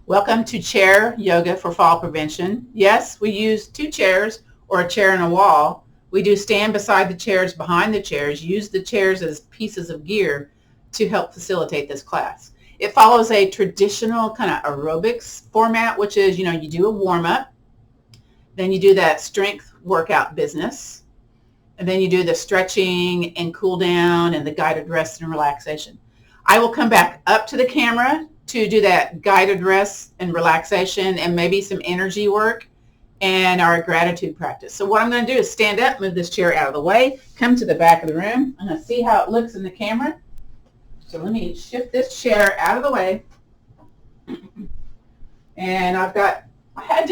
Welcome to Chair Yoga for Fall Prevention. Yes, we use 2 chairs or a chair and a wall. We do stand beside the chairs, behind the chairs, use the chairs as pieces of gear to help facilitate this class. It follows a traditional kind of aerobics format, which is, you do a warm-up, then you do that strength workout business, and then you do the stretching and cool down and the guided rest and relaxation. I will come back up to the camera to do that guided rest and relaxation and maybe some energy work and our gratitude practice. So what I'm going to do is stand up, move this chair out of the way, come to the back of the room. I'm going to see how it looks in the camera. So let me shift this chair out of the way. And I had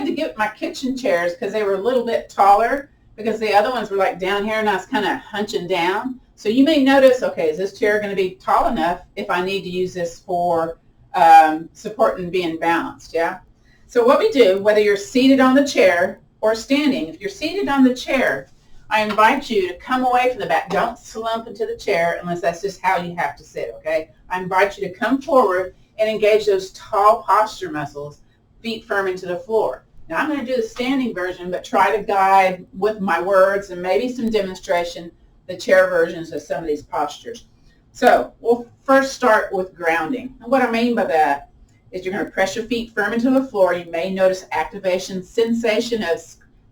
to get my kitchen chairs because they were a little bit taller because the other ones were like down here and I was kind of hunching down. So you may notice, okay, is this chair going to be tall enough if I need to use this for support and being balanced, yeah? So what we do, whether you're seated on the chair or standing, if you're seated on the chair, I invite you to come away from the back. Don't slump into the chair unless that's just how you have to sit, okay? I invite you to come forward and engage those tall posture muscles, feet firm into the floor. Now I'm going to do the standing version, but try to guide with my words and maybe some demonstration the chair versions of some of these postures. So we'll first start with grounding. And what I mean by that is you're going to press your feet firm into the floor. You may notice activation sensation of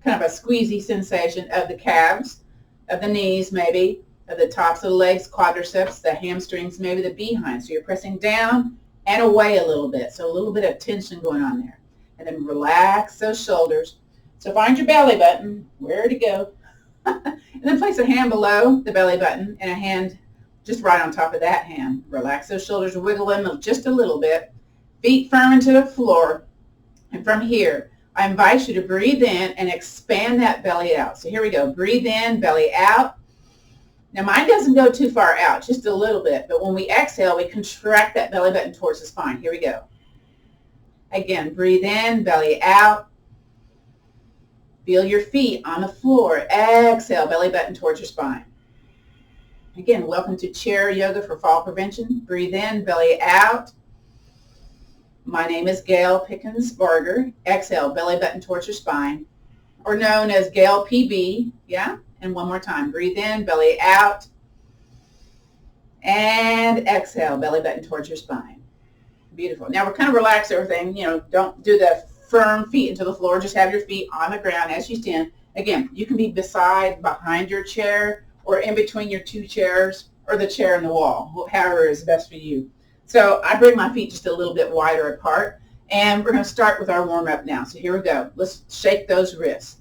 kind of a squeezy sensation of the calves, of the knees maybe, of the tops of the legs, quadriceps, the hamstrings, maybe the behind. So you're pressing down and away a little bit. So a little bit of tension going on there. And then relax those shoulders. So find your belly button, where to go. And then place a hand below the belly button and a hand just right on top of that hand. Relax those shoulders, wiggle them just a little bit. Feet firm into the floor. And from here, I invite you to breathe in and expand that belly out. So here we go. Breathe in, belly out. Now mine doesn't go too far out, just a little bit. But when we exhale, we contract that belly button towards the spine. Here we go. Again, breathe in, belly out. Feel your feet on the floor. Exhale, belly button towards your spine. Again, welcome to Chair Yoga for Fall Prevention. Breathe in, belly out. My name is GailPB. Exhale, belly button towards your spine, or known as GailPB. Yeah? And one more time. Breathe in, belly out. And exhale, belly button towards your spine. Beautiful. Now we're kind of relax everything. Don't do the firm feet into the floor. Just have your feet on the ground as you stand. Again, you can be behind your chair or in between your 2 chairs or the chair and the wall, however is best for you. So I bring my feet just a little bit wider apart, and we're going to start with our warm-up now. So here we go. Let's shake those wrists.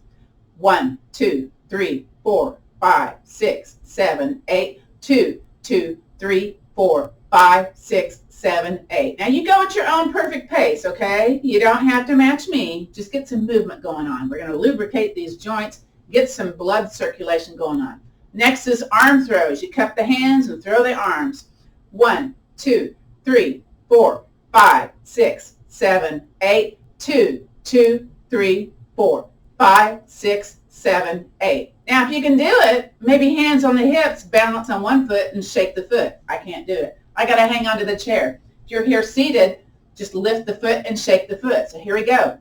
1, 2, 3, 4, 5, 6, 7, 8. 2, 2, 3, 4, 5, 6, 7, 8. Now you go at your own perfect pace, okay? You don't have to match me. Just get some movement going on. We're going to lubricate these joints, get some blood circulation going on. Next is arm throws. You cup the hands and throw the arms. 1, 2, 3, 4, 5, 6, 7, 8. 2, 2, 3, 4, 5, 6, 7, 8. Now if you can do it, maybe hands on the hips, balance on one foot and shake the foot. I can't do it. I got to hang on to the chair. If you're here seated, just lift the foot and shake the foot. So here we go.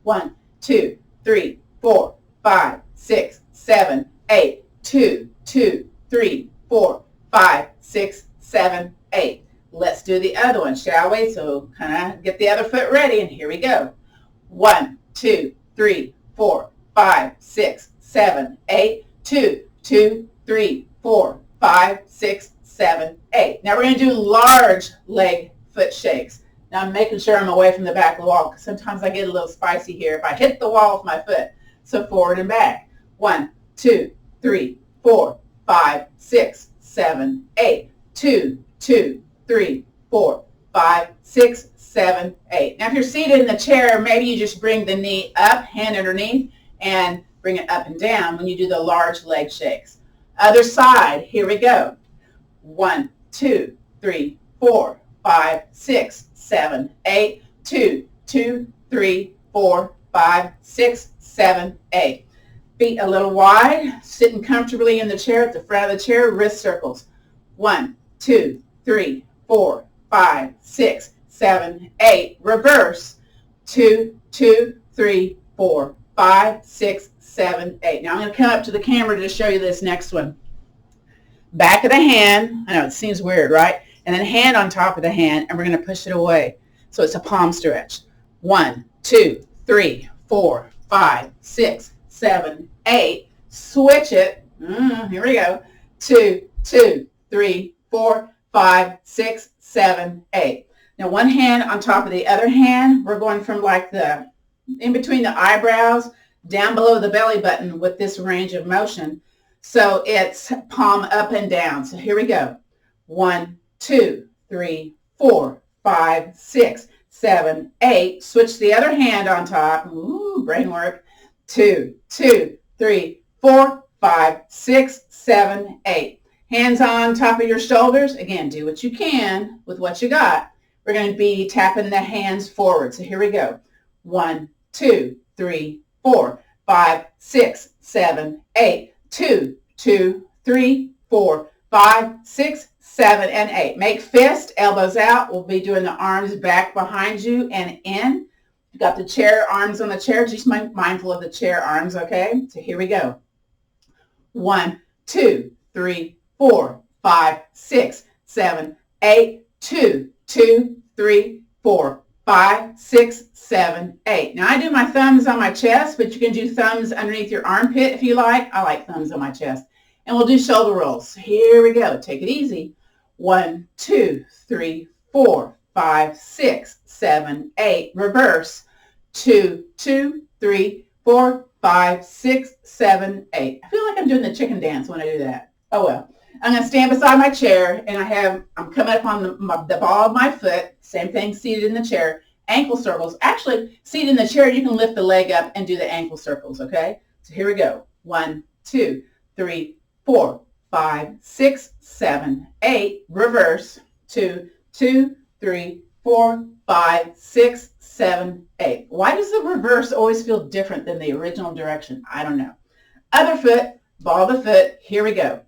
1, 2, 3, 4, 5, 6, 7, 8. 2, 2, 3, 4, 5, 6, 7, 8. Let's do the other one, shall we? So kind of get the other foot ready, and here we go. 1, 2, 3, 4, 5, 6, 7, 8. 2, 2, 3, 4, 5, 6, 7, 8. Now we're going to do large leg foot shakes. Now I'm making sure I'm away from the back of the wall because sometimes I get a little spicy here if I hit the wall with my foot. So forward and back. 1, 2, 3, 4, 5, 6, 7, 8. 2, 2, 3, 4, 5, 6, 7, 8. Now if you're seated in the chair, maybe you just bring the knee up, hand underneath, and bring it up and down when you do the large leg shakes. Other side, here we go. 1, 2, 3, 4, 5, 6, 7, 8. 2, 2, 3, 4, 5, 6, 7, 8. Feet a little wide, sitting comfortably in the chair at the front of the chair, wrist circles. 1, 2, 3, 4, 5, 6, 7, 8. Reverse. 2, 2, 3, 4, 5, 6, 7, 8. Now I'm going to come up to the camera to show you this next one. Back of the hand. I know it seems weird, right? And then hand on top of the hand, and we're going to push it away. So it's a palm stretch. 1, 2, 3, 4, 5, 6, 7, 8. Switch it. Here we go. 2, 2, 3, 4, 5, 6, 7, 8. Now one hand on top of the other hand. We're going from like the in between the eyebrows down below the belly button with this range of motion. So it's palm up and down. So here we go. 1, 2, 3, 4, 5, 6, 7, 8. Switch the other hand on top. Ooh, brain work. 2, 2, 3, 4, 5, 6, 7, 8. Hands on top of your shoulders. Again, do what you can with what you got. We're going to be tapping the hands forward. So here we go. 1, 2, 3, 4, 5, 6, 7, 8. 2, 2, 3, 4, 5, 6, 7, and 8. Make fist, elbows out. We'll be doing the arms back behind you and in. You've got the chair, arms on the chair. Just mindful of the chair arms, okay? So here we go. 1, 2, 3, 4, 5, 6, 7, 8. 2, 2, 3, 4, 5, 6, 7, 8. Now I do my thumbs on my chest, but you can do thumbs underneath your armpit if you like. I like thumbs on my chest. And we'll do shoulder rolls. Here we go. Take it easy. 1, 2, 3, 4, 5, 6, 7, 8. Reverse. 2, 2, 3, 4, 5, 6, 7, 8. I feel like I'm doing the chicken dance when I do that. Oh well. I'm going to stand beside my chair, and I'm coming up on the ball of my foot. Same thing, seated in the chair. Ankle circles. Actually, seated in the chair, you can lift the leg up and do the ankle circles, okay? So here we go. 1, 2, 3, 4, 5, 6, 7, 8. Reverse. 2, 2, 3, 4, 5, 6, 7, 8. Why does the reverse always feel different than the original direction? I don't know. Other foot, ball of the foot. Here we go.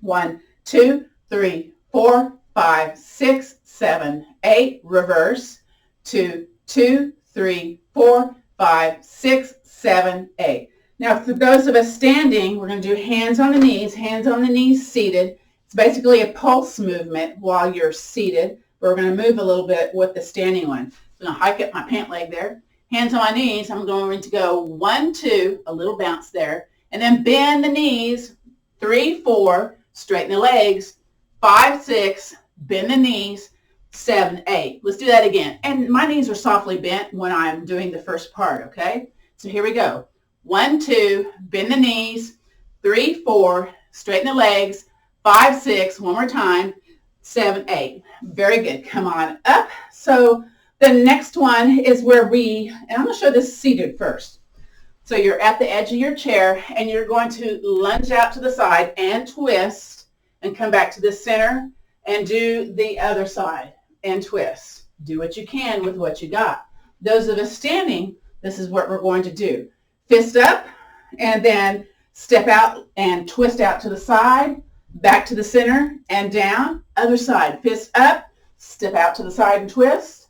1, 2, 3, 4, 5, 6, 7, 8. Reverse. 2, 2, 3, 4, 5, 6, 7, 8. Now, for those of us standing, we're going to do hands on the knees seated. It's basically a pulse movement while you're seated, but we're going to move a little bit with the standing one. So I'm going to hike up my pant leg there. Hands on my knees. I'm going to go 1, 2, a little bounce there, and then bend the knees. 3, 4, straighten the legs. 5, 6, bend the knees. 7, 8. Let's do that again. And my knees are softly bent when I'm doing the first part, okay? So here we go. 1, 2, bend the knees. 3, 4, straighten the legs. 5, 6, one more time. 7, 8. Very good. Come on up. So the next one is where and I'm going to show this seated first. So you're at the edge of your chair, and you're going to lunge out to the side and twist and come back to the center and do the other side and twist. Do what you can with what you got. Those of us standing, this is what we're going to do. Fist up, and then step out and twist out to the side, back to the center and down. Other side. Fist up, step out to the side and twist,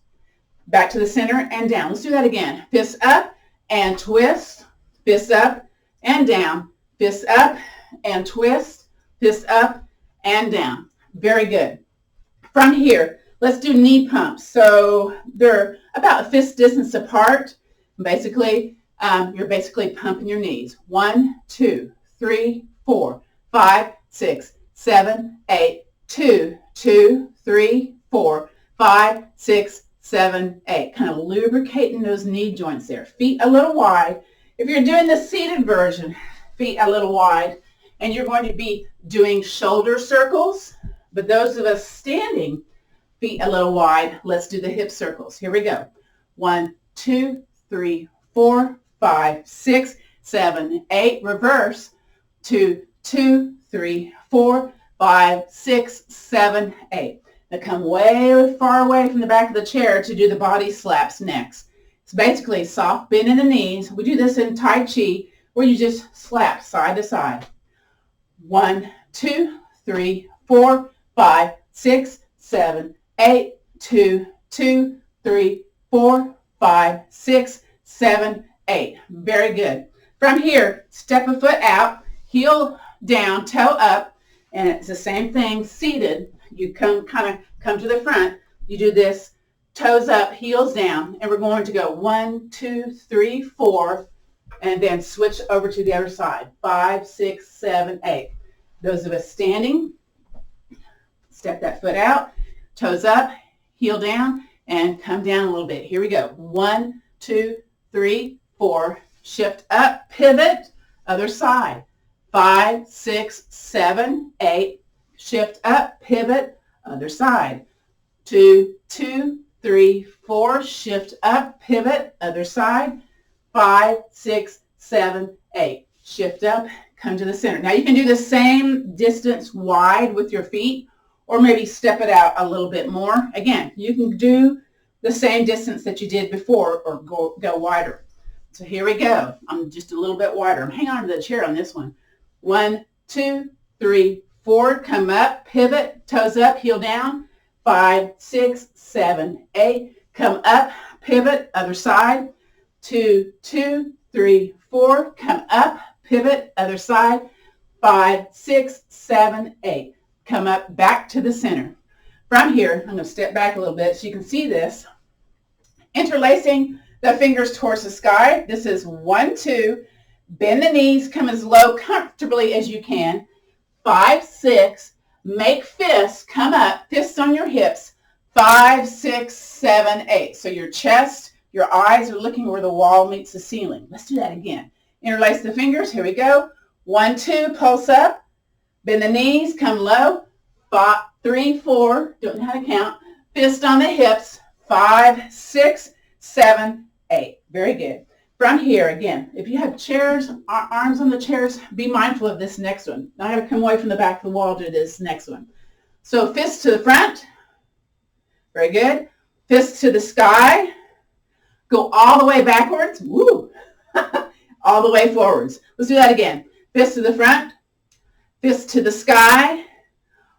back to the center and down. Let's do that again. Fist up and twist, fist up and down, fist up and twist, fist up and down. Very good. From here, let's do knee pumps. So they're about a fist distance apart. Basically, you're basically pumping your knees. 1, 2, 3, 4, 5, 6, 7, 8. 2, 2, 3, 4, 5, 6, 7, 8. Kind of lubricating those knee joints there. Feet a little wide. If you're doing the seated version, feet a little wide, and you're going to be doing shoulder circles. But those of us standing, feet a little wide, let's do the hip circles. Here we go. 1, 2, 3, 4, 5, 6, 7, 8. Reverse. 2, 2, 3, 4, 5, 6, 7, 8. Now come way far away from the back of the chair to do the body slaps next. It's basically soft bend in the knees. We do this in Tai Chi where you just slap side to side. 1, 2, 3, 4, 5, 6, 7, 8. 2, 2, 3, 4, 5, 6, 7, 8. Very good. From here, step a foot out, heel down, toe up, and it's the same thing seated. You come to the front. You do this, toes up, heels down, and we're going to go 1, 2, 3, 4, and then switch over to the other side. 5, 6, 7, 8. Those of us standing, step that foot out, toes up, heel down, and come down a little bit. Here we go. 1, 2, 3, 4. Shift up, pivot, other side. 5, 6, 7, 8. Shift up, pivot, other side. 2, 2, 3, 4. Shift up, pivot, other side. 5, 6, 7, 8. Shift up, come to the center. Now you can do the same distance wide with your feet, or maybe step it out a little bit more. Again, you can do the same distance that you did before or go wider. So here we go. I'm just a little bit wider. I'm hanging on to the chair on this one. 1, 2, 3, 4. Come up, pivot, toes up, heel down. 5, 6, 7, 8. Come up, pivot, other side. 2, 2, 3, 4. Come up, pivot, other side. 5, 6, 7, 8. Come up, back to the center. From here, I'm going to step back a little bit so you can see this. Interlacing the fingers towards the sky. This is 1, 2. Bend the knees, come as low comfortably as you can. 5, 6. Make fists, come up, fists on your hips. 5, 6, 7, 8. So your chest, your eyes are looking where the wall meets the ceiling. Let's do that again. Interlace the fingers. Here we go. 1, 2. Pulse up. Bend the knees. Come low. 5, 3, 4. Don't know how to count. Fist on the hips. 5, 6, 7, 8. Very good. From here, again, if you have chairs, arms on the chairs, be mindful of this next one. Now I got to come away from the back of the wall to this next one. So fists to the front. Very good. Fists to the sky. Go all the way backwards. Woo! All the way forwards. Let's do that again. Fist to the front. Fist to the sky.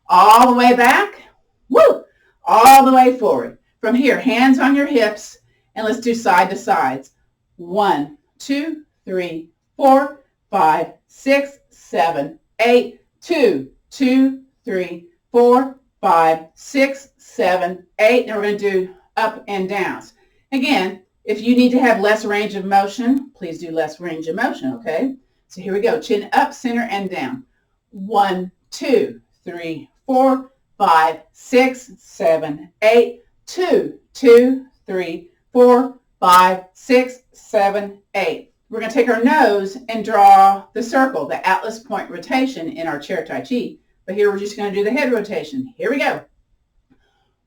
All the way back. Woo! All the way forward. From here, hands on your hips, and let's do side to sides. 1, 2, 3, 4, 5, 6, 7, 8. 2, 2, 3, 4, 5, 6, 7, 8. Now we're going to do up and downs. Again, if you need to have less range of motion, please do less range of motion, okay? So here we go. Chin up, center, and down. 1, 2, 3, 4, 5, 6, 7, 8. 2, 2, 3, 4, 5, 6, 7, 8. We're going to take our nose and draw the circle, the atlas point rotation in our chair Tai Chi. But here we're just going to do the head rotation. Here we go.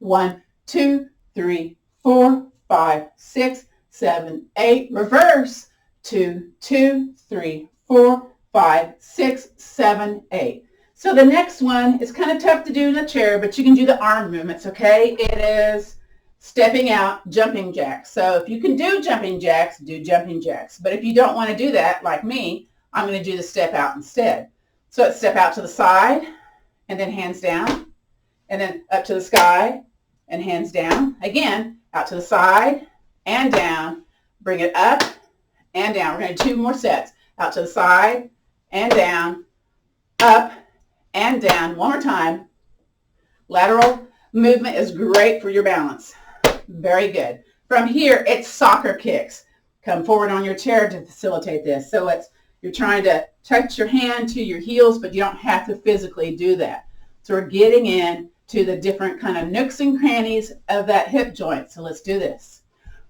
1, 2, 3, 4, 5, 6, 7, 8. Reverse. 2, 2, 3, 4, 5, 6, 7, 8. So the next one is kind of tough to do in a chair, but you can do the arm movements, okay? It is stepping out, jumping jacks. So if you can do jumping jacks, do jumping jacks. But if you don't want to do that, like me, I'm going to do the step out instead. So let's step out to the side, and then hands down, and then up to the sky, and hands down. Again, out to the side, and down. Bring it up, and down. We're going to do 2 more sets. Out to the side, and down, up, and down. One more time. Lateral movement is great for your balance. Very good. From here, it's soccer kicks. Come forward on your chair to facilitate this. So you're trying to touch your hand to your heels, but you don't have to physically do that. So we're getting in to the different kind of nooks and crannies of that hip joint. So let's do this.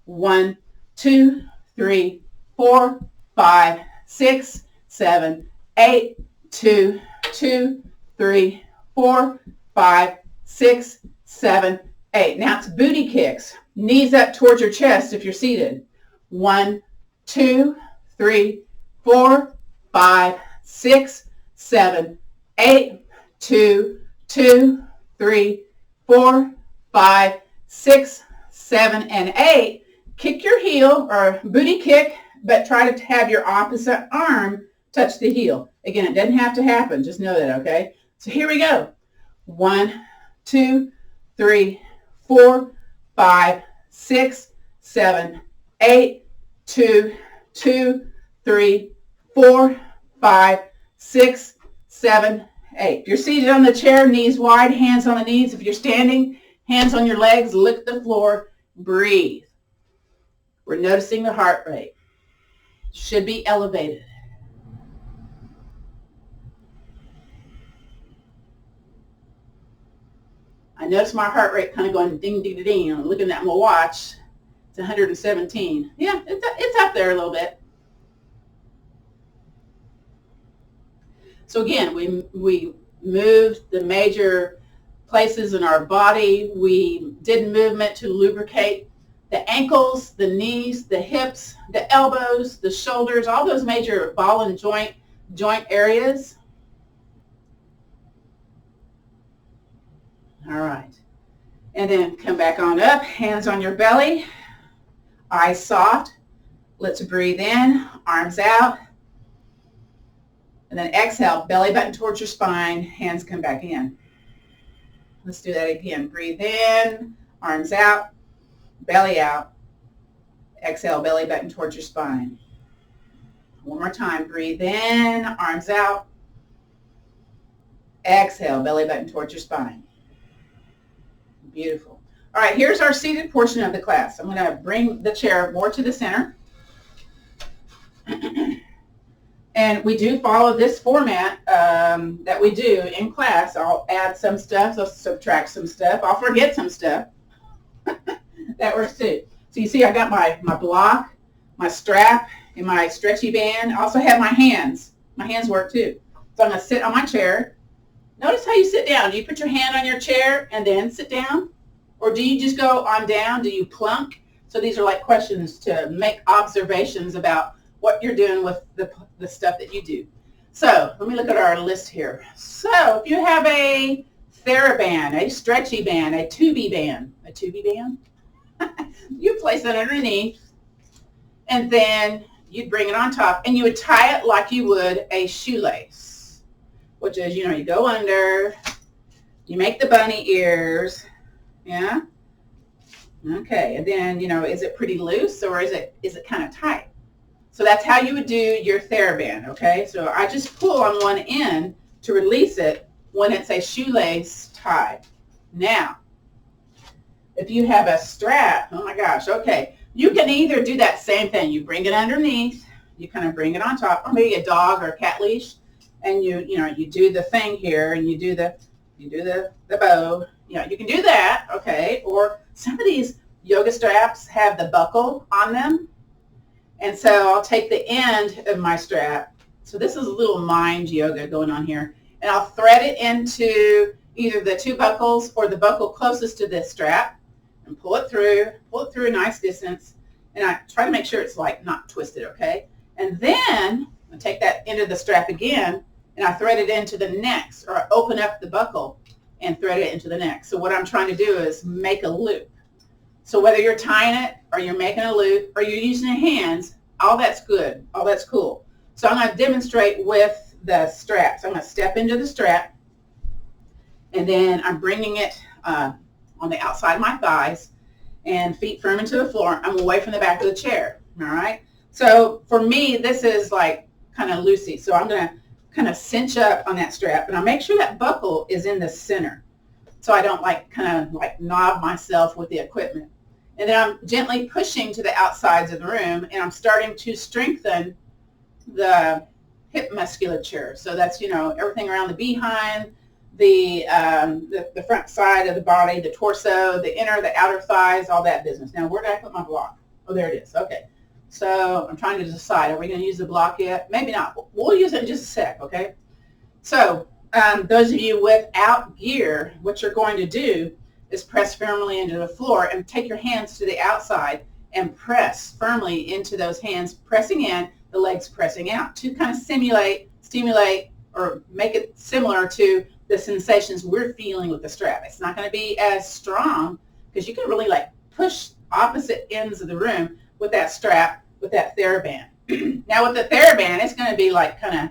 1, 2, 3, 4, 5, 6, 7, 8. 2, 2, 3, 4, 5, 6, 7, 8. Now it's booty kicks. Knees up towards your chest if you're seated. 1, 2, 3, 4, 5, 6, 7, 8. 2, 2, 3, 4, 5, 6, 7, and 8. Kick your heel or booty kick, but try to have your opposite arm touch the heel. Again, it doesn't have to happen. Just know that, okay? So here we go. 1, 2, 3, 4, 5, 6, 7, 8, 2, 2, 3, 4, 5, 6, 7, 8. If you're seated on the chair, knees wide, hands on the knees. If you're standing, hands on your legs, look at the floor, breathe. We're noticing the heart rate. Should be elevated. I notice my heart rate kind of going ding, ding, ding. I'm looking at my watch. It's 117. Yeah, it's up there a little bit. So again, we moved the major places in our body. We did movement to lubricate the ankles, the knees, the hips, the elbows, the shoulders, all those major ball and joint areas. All right. And then come back on up, hands on your belly, eyes soft. Let's breathe in, arms out. And then exhale, belly button towards your spine, hands come back in. Let's do that again. Breathe in, arms out, belly out. Exhale, belly button towards your spine. One more time. Breathe in, arms out. Exhale, belly button towards your spine. Beautiful. All right, here's our seated portion of the class. I'm going to bring the chair more to the center. And we do follow this format that we do in class. I'll add some stuff, I'll subtract some stuff, I'll forget some stuff. That works too. So you see I got my block, my strap, and my stretchy band. I also have my hands. My hands work too. So I'm going to sit on my chair. Notice how you sit down. Do you put your hand on your chair and then sit down? Or do you just go on down? Do you plunk? So these are like questions to make observations about what you're doing with the stuff that you do. So let me look at our list here. So if you have a TheraBand, a stretchy band, a tubey band, you place it underneath, and then you'd bring it on top, and you would tie it like you would a shoelace, which is, you go under, you make the bunny ears, yeah? Okay, and then, is it pretty loose, or is it kind of tight? So that's how you would do your TheraBand, okay? So I just pull on one end to release it when it's a shoelace tie. Now, if you have a strap, oh my gosh, okay, you can either do that same thing. You bring it underneath, you kind of bring it on top, or maybe a dog or a cat leash, and you do the thing here, and you do the bow. You can do that, okay? Or some of these yoga straps have the buckle on them. And so I'll take the end of my strap. So this is a little mind yoga going on here. And I'll thread it into either the two buckles or the buckle closest to this strap and pull it through a nice distance. And I try to make sure it's like not twisted, okay? And then I take that end of the strap again and I thread it into the next, or I open up the buckle and thread it into the next. So what I'm trying to do is make a loop. So whether you're tying it or you're making a loop or you're using your hands, all that's good, all that's cool. So I'm going to demonstrate with the strap. So I'm going to step into the strap, and then I'm bringing it on the outside of my thighs and feet firm into the floor. I'm away from the back of the chair, all right? So for me, this is like kind of loosey. So I'm going to kind of cinch up on that strap, and I'll make sure that buckle is in the center so I don't kind of knob myself with the equipment. And then I'm gently pushing to the outsides of the room, and I'm starting to strengthen the hip musculature. So that's, everything around the behind, the front side of the body, the torso, the inner, the outer thighs, all that business. Now, where did I put my block? Oh, there it is. Okay. So I'm trying to decide, are we going to use the block yet? Maybe not. We'll use it in just a sec, okay? So those of you without gear, what you're going to do is press firmly into the floor and take your hands to the outside and press firmly into those hands, pressing in, the legs pressing out to kind of stimulate, or make it similar to the sensations we're feeling with the strap. It's not going to be as strong because you can really push opposite ends of the room with that strap, with that TheraBand. Now with the TheraBand, it's going to be kind of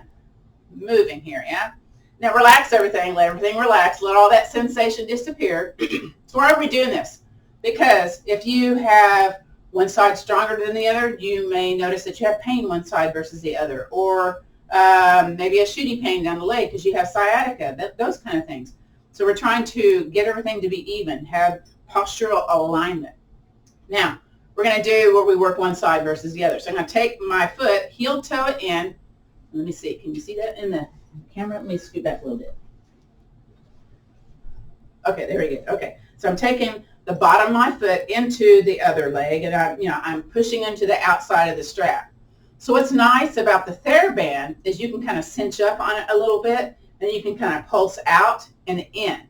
moving here, yeah? Now relax everything, let everything relax, let all that sensation disappear. So why are we doing this? Because if you have one side stronger than the other, you may notice that you have pain one side versus the other, or maybe a shooty pain down the leg because you have sciatica, those kind of things. So we're trying to get everything to be even, have postural alignment. Now, we're going to do where we work one side versus the other. So I'm going to take my foot, heel toe it in. Let me see. Can you see that in the camera? Let me scoot back a little bit. Okay, there we go. Okay, so I'm taking the bottom of my foot into the other leg, and I'm pushing into the outside of the strap. So what's nice about the TheraBand is you can kind of cinch up on it a little bit, and you can kind of pulse out and in.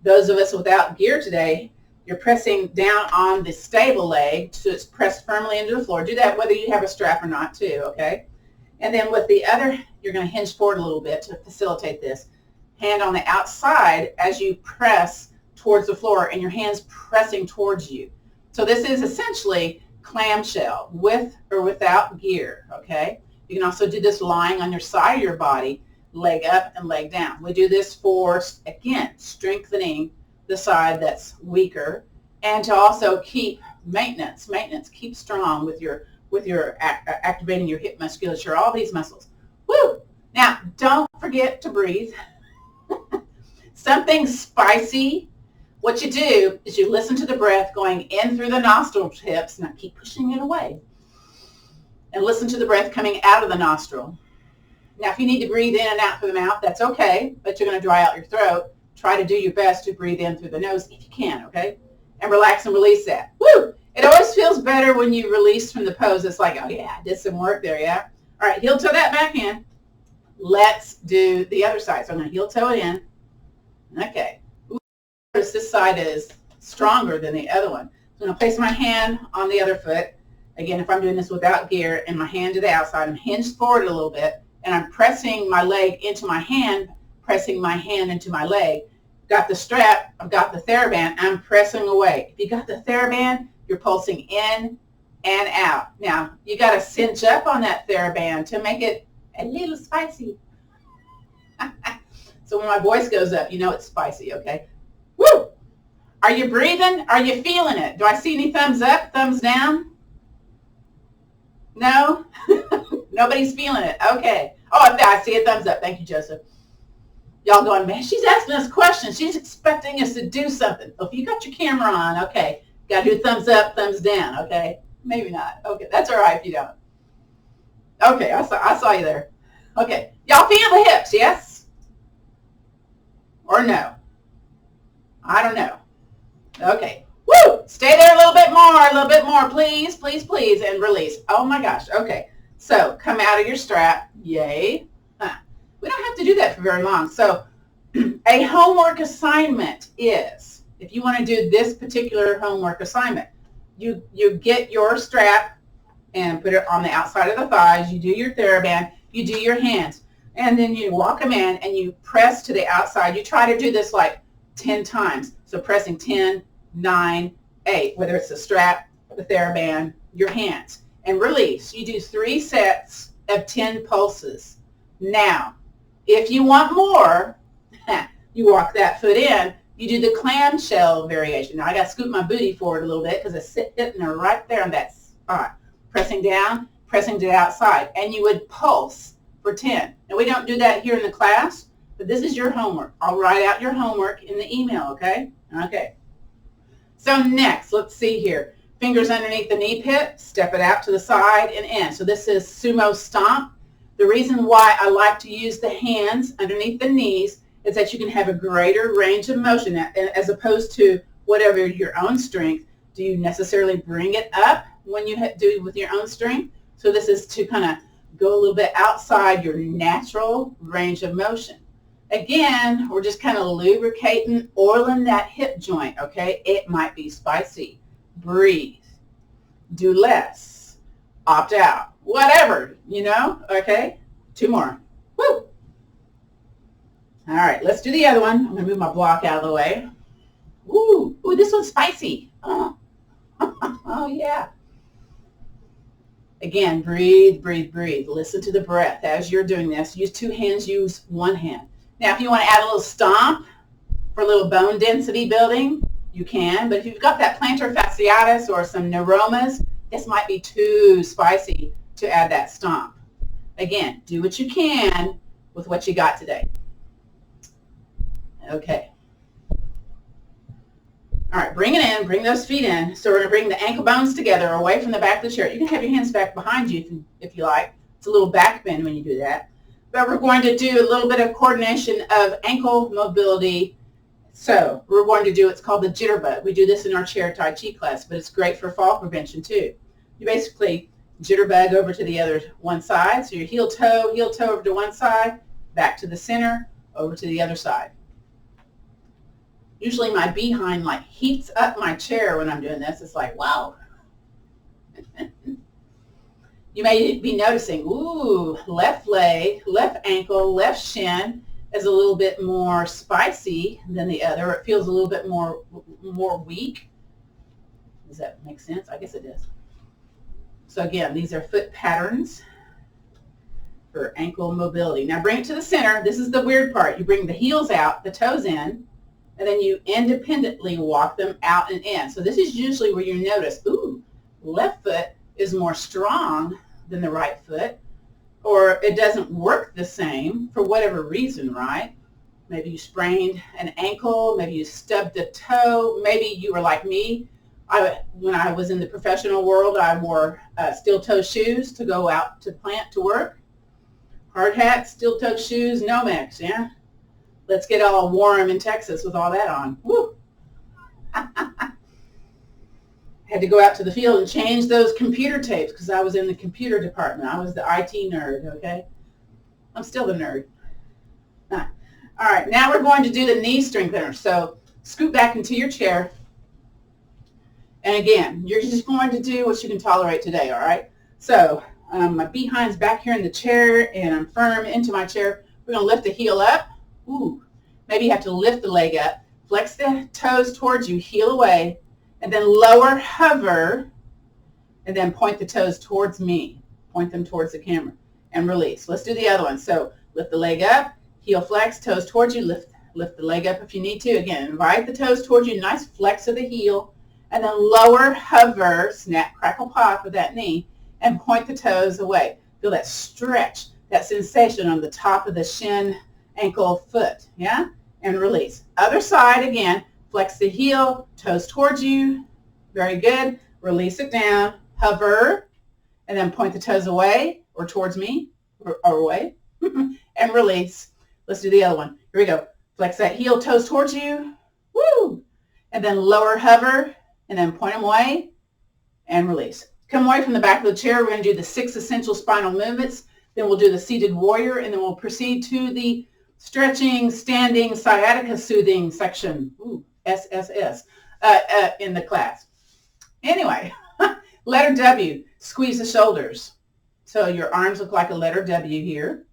Those of us without gear today, you're pressing down on the stable leg so it's pressed firmly into the floor. Do that whether you have a strap or not too, okay? And then with the other, you're going to hinge forward a little bit to facilitate this. Hand on the outside as you press towards the floor, and your hands pressing towards you. So this is essentially clamshell, with or without gear, okay? You can also do this lying on your side of your body, leg up and leg down. We do this for, again, strengthening the side that's weaker, and to also keep maintenance, keep strong with your activating your hip musculature, all these muscles. Woo! Now, don't forget to breathe. Something spicy. What you do is you listen to the breath going in through the nostril tips. Now keep pushing it away. And listen to the breath coming out of the nostril. Now if you need to breathe in and out through the mouth, that's okay, but you're going to dry out your throat. Try to do your best to breathe in through the nose if you can, okay? And relax and release that. Woo! It always feels better when you release from the pose. It's like, oh yeah, I did some work there, yeah? All right, heel toe that back in. Let's do the other side. So I'm going to heel toe it in. Okay. This side is stronger than the other one. So I'm going to place my hand on the other foot. Again, if I'm doing this without gear, and my hand to the outside, I'm hinged forward a little bit, and I'm pressing my leg into my hand, pressing my hand into my leg. Got the strap, I've got the TheraBand, I'm pressing away. If you got the TheraBand, you're pulsing in and out. Now, you got to cinch up on that TheraBand to make it a little spicy. So when my voice goes up, you know it's spicy, okay? Woo! Are you breathing? Are you feeling it? Do I see any thumbs up, thumbs down? No? Nobody's feeling it. Okay. Oh, I see a thumbs up. Thank you, Joseph. Y'all going, man, she's asking us questions. She's expecting us to do something. Well, if you got your camera on, okay, got to do thumbs up, thumbs down, okay? Maybe not. Okay, that's all right if you don't. Okay, I saw you there. Okay. Y'all feel the hips, yes? Or no? I don't know. Okay. Woo! Stay there a little bit more, please, please, please, and release. Oh my gosh. Okay. So come out of your strap. Yay. We don't have to do that for very long. So a homework assignment is, if you want to do this particular homework assignment, you get your strap and put it on the outside of the thighs. You do your TheraBand. You do your hands. And then you walk them in and you press to the outside. You try to do this like 10 times. So pressing 10, 9, 8, whether it's the strap, the TheraBand, your hands. And release. You do 3 sets of 10 pulses. Now, if you want more, you walk that foot in. You do the clamshell variation. Now, I got to scoot my booty forward a little bit because it's sitting right there on that spot. Pressing down, pressing to the outside. And you would pulse for 10. Now, we don't do that here in the class, but this is your homework. I'll write out your homework in the email, okay? Okay. So next, let's see here. Fingers underneath the knee pit, step it out to the side and in. So this is sumo stomp. The reason why I like to use the hands underneath the knees is that you can have a greater range of motion as opposed to whatever your own strength. Do you necessarily bring it up when you do it with your own strength? So this is to kind of go a little bit outside your natural range of motion. Again, we're just kind of lubricating, oiling that hip joint, okay? It might be spicy. Breathe. Do less. Opt out. Whatever, you know, okay? 2 more. Woo! All right, let's do the other one. I'm going to move my block out of the way. Ooh, this one's spicy. Oh, oh yeah. Again, breathe, breathe, breathe. Listen to the breath as you're doing this. Use 2 hands, use 1 hand. Now, if you want to add a little stomp for a little bone density building, you can. But if you've got that plantar fasciitis or some neuromas, this might be too spicy to add that stomp. Again, do what you can with what you got today. Okay. All right, bring it in, bring those feet in. So we're going to bring the ankle bones together away from the back of the chair. You can have your hands back behind you if you like. It's a little back bend when you do that. But we're going to do a little bit of coordination of ankle mobility. So we're going to do what's called the jitterbug. We do this in our chair Tai Chi class, but it's great for fall prevention too. You basically jitterbug over to the other one side. So your heel toe over to one side, back to the center, over to the other side. Usually my behind like heats up my chair when I'm doing this. It's like, wow. You may be noticing, ooh, left leg, left ankle, left shin is a little bit more spicy than the other. It feels a little bit more weak. Does that make sense? I guess it does. So again, these are foot patterns for ankle mobility. Now bring it to the center. This is the weird part. You bring the heels out, the toes in, and then you independently walk them out and in. So this is usually where you notice, ooh, left foot is more strong than the right foot, or it doesn't work the same for whatever reason, right? Maybe you sprained an ankle, maybe you stubbed a toe, maybe you were like me. When I was in the professional world, I wore steel-toe shoes to go out to plant to work. Hard hat, steel-toe shoes, Nomex, yeah? Let's get all warm in Texas with all that on. Woo! Had to go out to the field and change those computer tapes because I was in the computer department. I was the IT nerd, okay? I'm still the nerd. All right, now we're going to do the knee strengthener. So scoot back into your chair. And again, you're just going to do what you can tolerate today, all right? So my behind's back here in the chair, and I'm firm into my chair. We're going to lift the heel up. Ooh, maybe you have to lift the leg up. Flex the toes towards you, heel away, and then lower, hover, and then point the toes towards me. Point them towards the camera and release. Let's do the other one. So lift the leg up, heel flex, toes towards you, lift the leg up if you need to. Again, invite the toes towards you, nice flex of the heel, and then lower, hover, snap, crackle, pop with that knee, and point the toes away. Feel that stretch, that sensation on the top of the shin, ankle, foot, yeah? And release. Other side, again, flex the heel, toes towards you. Very good. Release it down, hover, and then point the toes away or towards me or away, and release. Let's do the other one. Here we go. Flex that heel, toes towards you. Woo! And then lower, hover, and then point them away and release. Come away from the back of the chair. We're going to do the 6 essential spinal movements. Then we'll do the seated warrior, and then we'll proceed to the stretching, standing, sciatica soothing section. Ooh, SSS in the class. Anyway, letter W, squeeze the shoulders. So your arms look like a letter W here.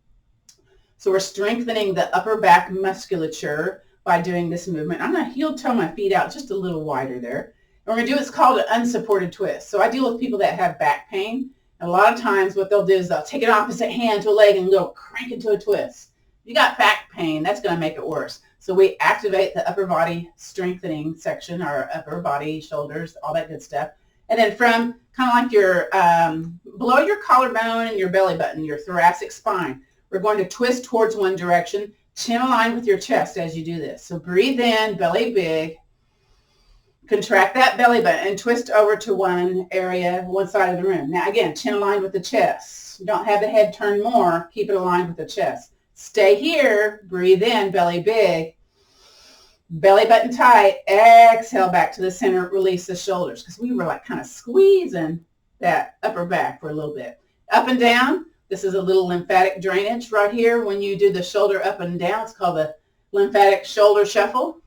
So we're strengthening the upper back musculature by doing this movement. I'm going to heel toe my feet out just a little wider there. And we're going to do what's called an unsupported twist. So I deal with people that have back pain. And a lot of times what they'll do is they'll take an opposite hand to a leg and go crank into a twist. If you got back pain, that's going to make it worse. So we activate the upper body strengthening section, our upper body, shoulders, all that good stuff. And then from kind of like your, below your collarbone and your belly button, your thoracic spine, we're going to twist towards one direction, chin aligned with your chest as you do this. So breathe in, belly big, contract that belly button and twist over to one area, one side of the room. Now again, chin aligned with the chest. Don't have the head turn more, keep it aligned with the chest. Stay here, breathe in, belly big, belly button tight, exhale back to the center, release the shoulders, because we were like kind of squeezing that upper back for a little bit. Up and down, this is a little lymphatic drainage right here. When you do the shoulder up and down, it's called the lymphatic shoulder shuffle.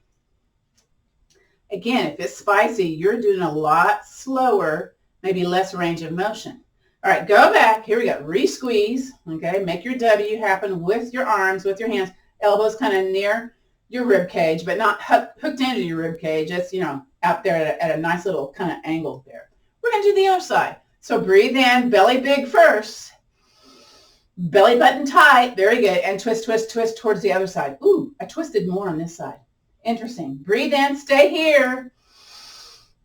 Again, if it's spicy, you're doing a lot slower, maybe less range of motion. All right, go back. Here we go. Re-squeeze, okay? Make your W happen with your arms, with your hands. Elbows kind of near your rib cage, but not hooked into your rib cage. It's, out there at a nice little kind of angle there. We're going to do the other side. So breathe in, belly big first. Belly button tight. Very good. And twist, twist, twist towards the other side. Ooh, I twisted more on this side. Interesting. Breathe in, stay here.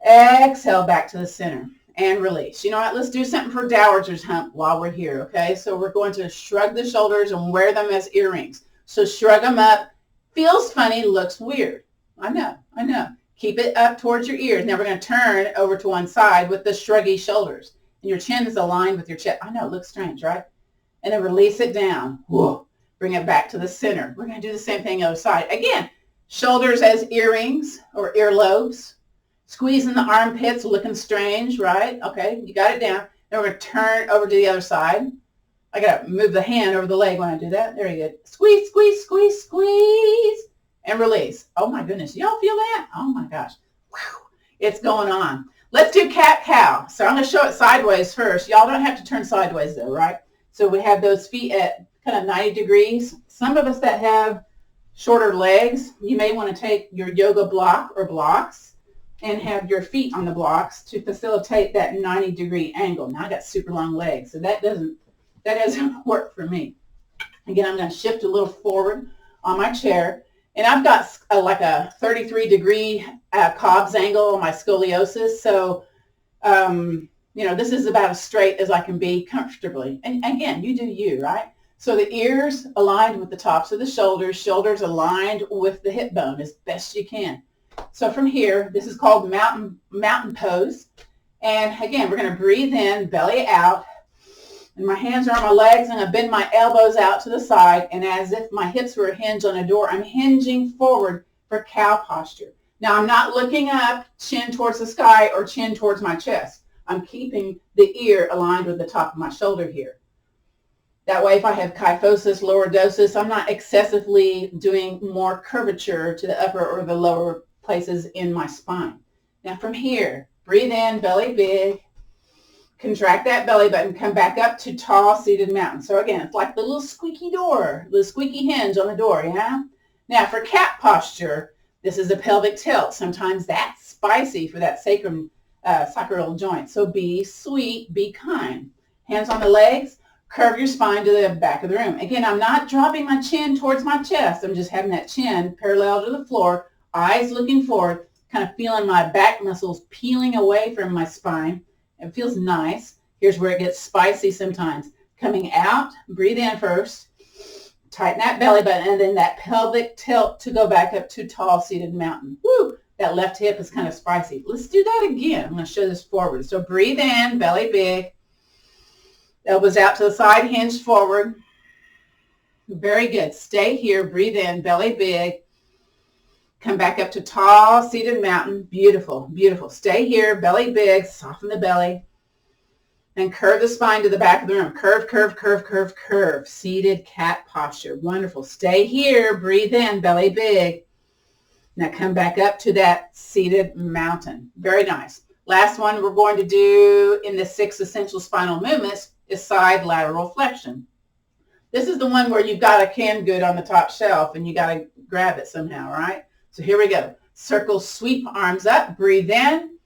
Exhale back to the center and release. You know what? Let's do something for Dowager's Hump while we're here, okay? So we're going to shrug the shoulders and wear them as earrings. So shrug them up. Feels funny, looks weird. I know, I know. Keep it up towards your ears. Now we're going to turn over to one side with the shruggy shoulders. And your chin is aligned with your chest. I know, it looks strange, right? And then release it down. Whoa. Bring it back to the center. We're going to do the same thing other side. Again, shoulders as earrings or earlobes. Squeezing the armpits, looking strange, right? Okay, you got it down. Now we're going to turn over to the other side. I got to move the hand over the leg when I do that. There you go. Squeeze, squeeze, squeeze, squeeze. And release. Oh my goodness. Y'all feel that? Oh my gosh. Wow. It's going on. Let's do cat-cow. So I'm going to show it sideways first. Y'all don't have to turn sideways though, right? So we have those feet at kind of 90 degrees. Some of us that have shorter legs, you may want to take your yoga block or blocks and have your feet on the blocks to facilitate that 90-degree angle. Now I got super long legs, so that doesn't work for me. Again, I'm going to shift a little forward on my chair, and I've got like a 33-degree Cobb's angle on my scoliosis, so you know, this is about as straight as I can be comfortably. And again, you do you, right? So the ears aligned with the tops of the shoulders, shoulders aligned with the hip bone as best you can. So from here, this is called mountain pose. And again, we're going to breathe in, belly out. And my hands are on my legs. I'm going to bend my elbows out to the side. And as if my hips were a hinge on a door, I'm hinging forward for cow posture. Now, I'm not looking up, chin towards the sky or chin towards my chest. I'm keeping the ear aligned with the top of my shoulder here. That way, if I have kyphosis, lordosis, I'm not excessively doing more curvature to the upper or the lower places in my spine. Now from here, breathe in, belly big, contract that belly button, come back up to tall seated mountain. So again, it's like the little squeaky door, the squeaky hinge on the door, yeah? Now for cat posture, this is a pelvic tilt. Sometimes that's spicy for that sacral joint. So be sweet, be kind. Hands on the legs, curve your spine to the back of the room. Again, I'm not dropping my chin towards my chest. I'm just having that chin parallel to the floor, eyes looking forward, kind of feeling my back muscles peeling away from my spine. It feels nice. Here's where it gets spicy sometimes. Coming out, breathe in first, tighten that belly button, and then that pelvic tilt to go back up to tall seated mountain. Woo! That left hip is kind of spicy. Let's do that again. I'm going to show this forward. So breathe in, belly big. Elbows out to the side, hinged forward. Very good. Stay here. Breathe in, belly big. Come back up to tall seated mountain. Beautiful, beautiful. Stay here, belly big. Soften the belly. And curve the spine to the back of the room. Curve, curve, curve, curve, curve. Seated cat posture. Wonderful. Stay here. Breathe in, belly big. Now come back up to that seated mountain. Very nice. Last one we're going to do in the 6 essential spinal movements is side lateral flexion. This is the one where you've got a canned good on the top shelf and you got to grab it somehow, right? So here we go. Circle, sweep, arms up, breathe in.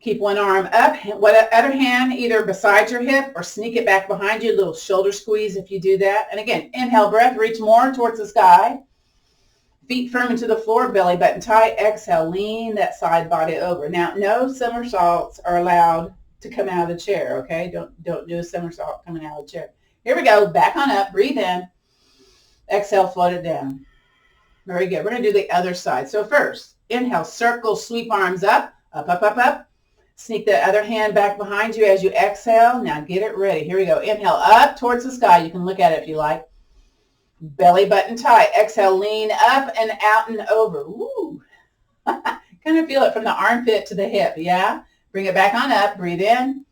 Keep one arm up, other hand either beside your hip or sneak it back behind you, a little shoulder squeeze if you do that. And again, inhale breath, reach more towards the sky. Feet firm into the floor, belly button tight. Exhale, lean that side body over. Now, no somersaults are allowed to come out of the chair, okay? Don't do a somersault coming out of the chair. Here we go. Back on up. Breathe in. Exhale, float it down. Very good. We're going to do the other side. So first, inhale, circle, sweep arms up, up, up, up, up. Sneak the other hand back behind you as you exhale. Now get it ready. Here we go. Inhale up towards the sky. You can look at it if you like. Belly button tight. Exhale, lean up and out and over. Woo. Kind of feel it from the armpit to the hip, yeah? Bring it back on up. Breathe in.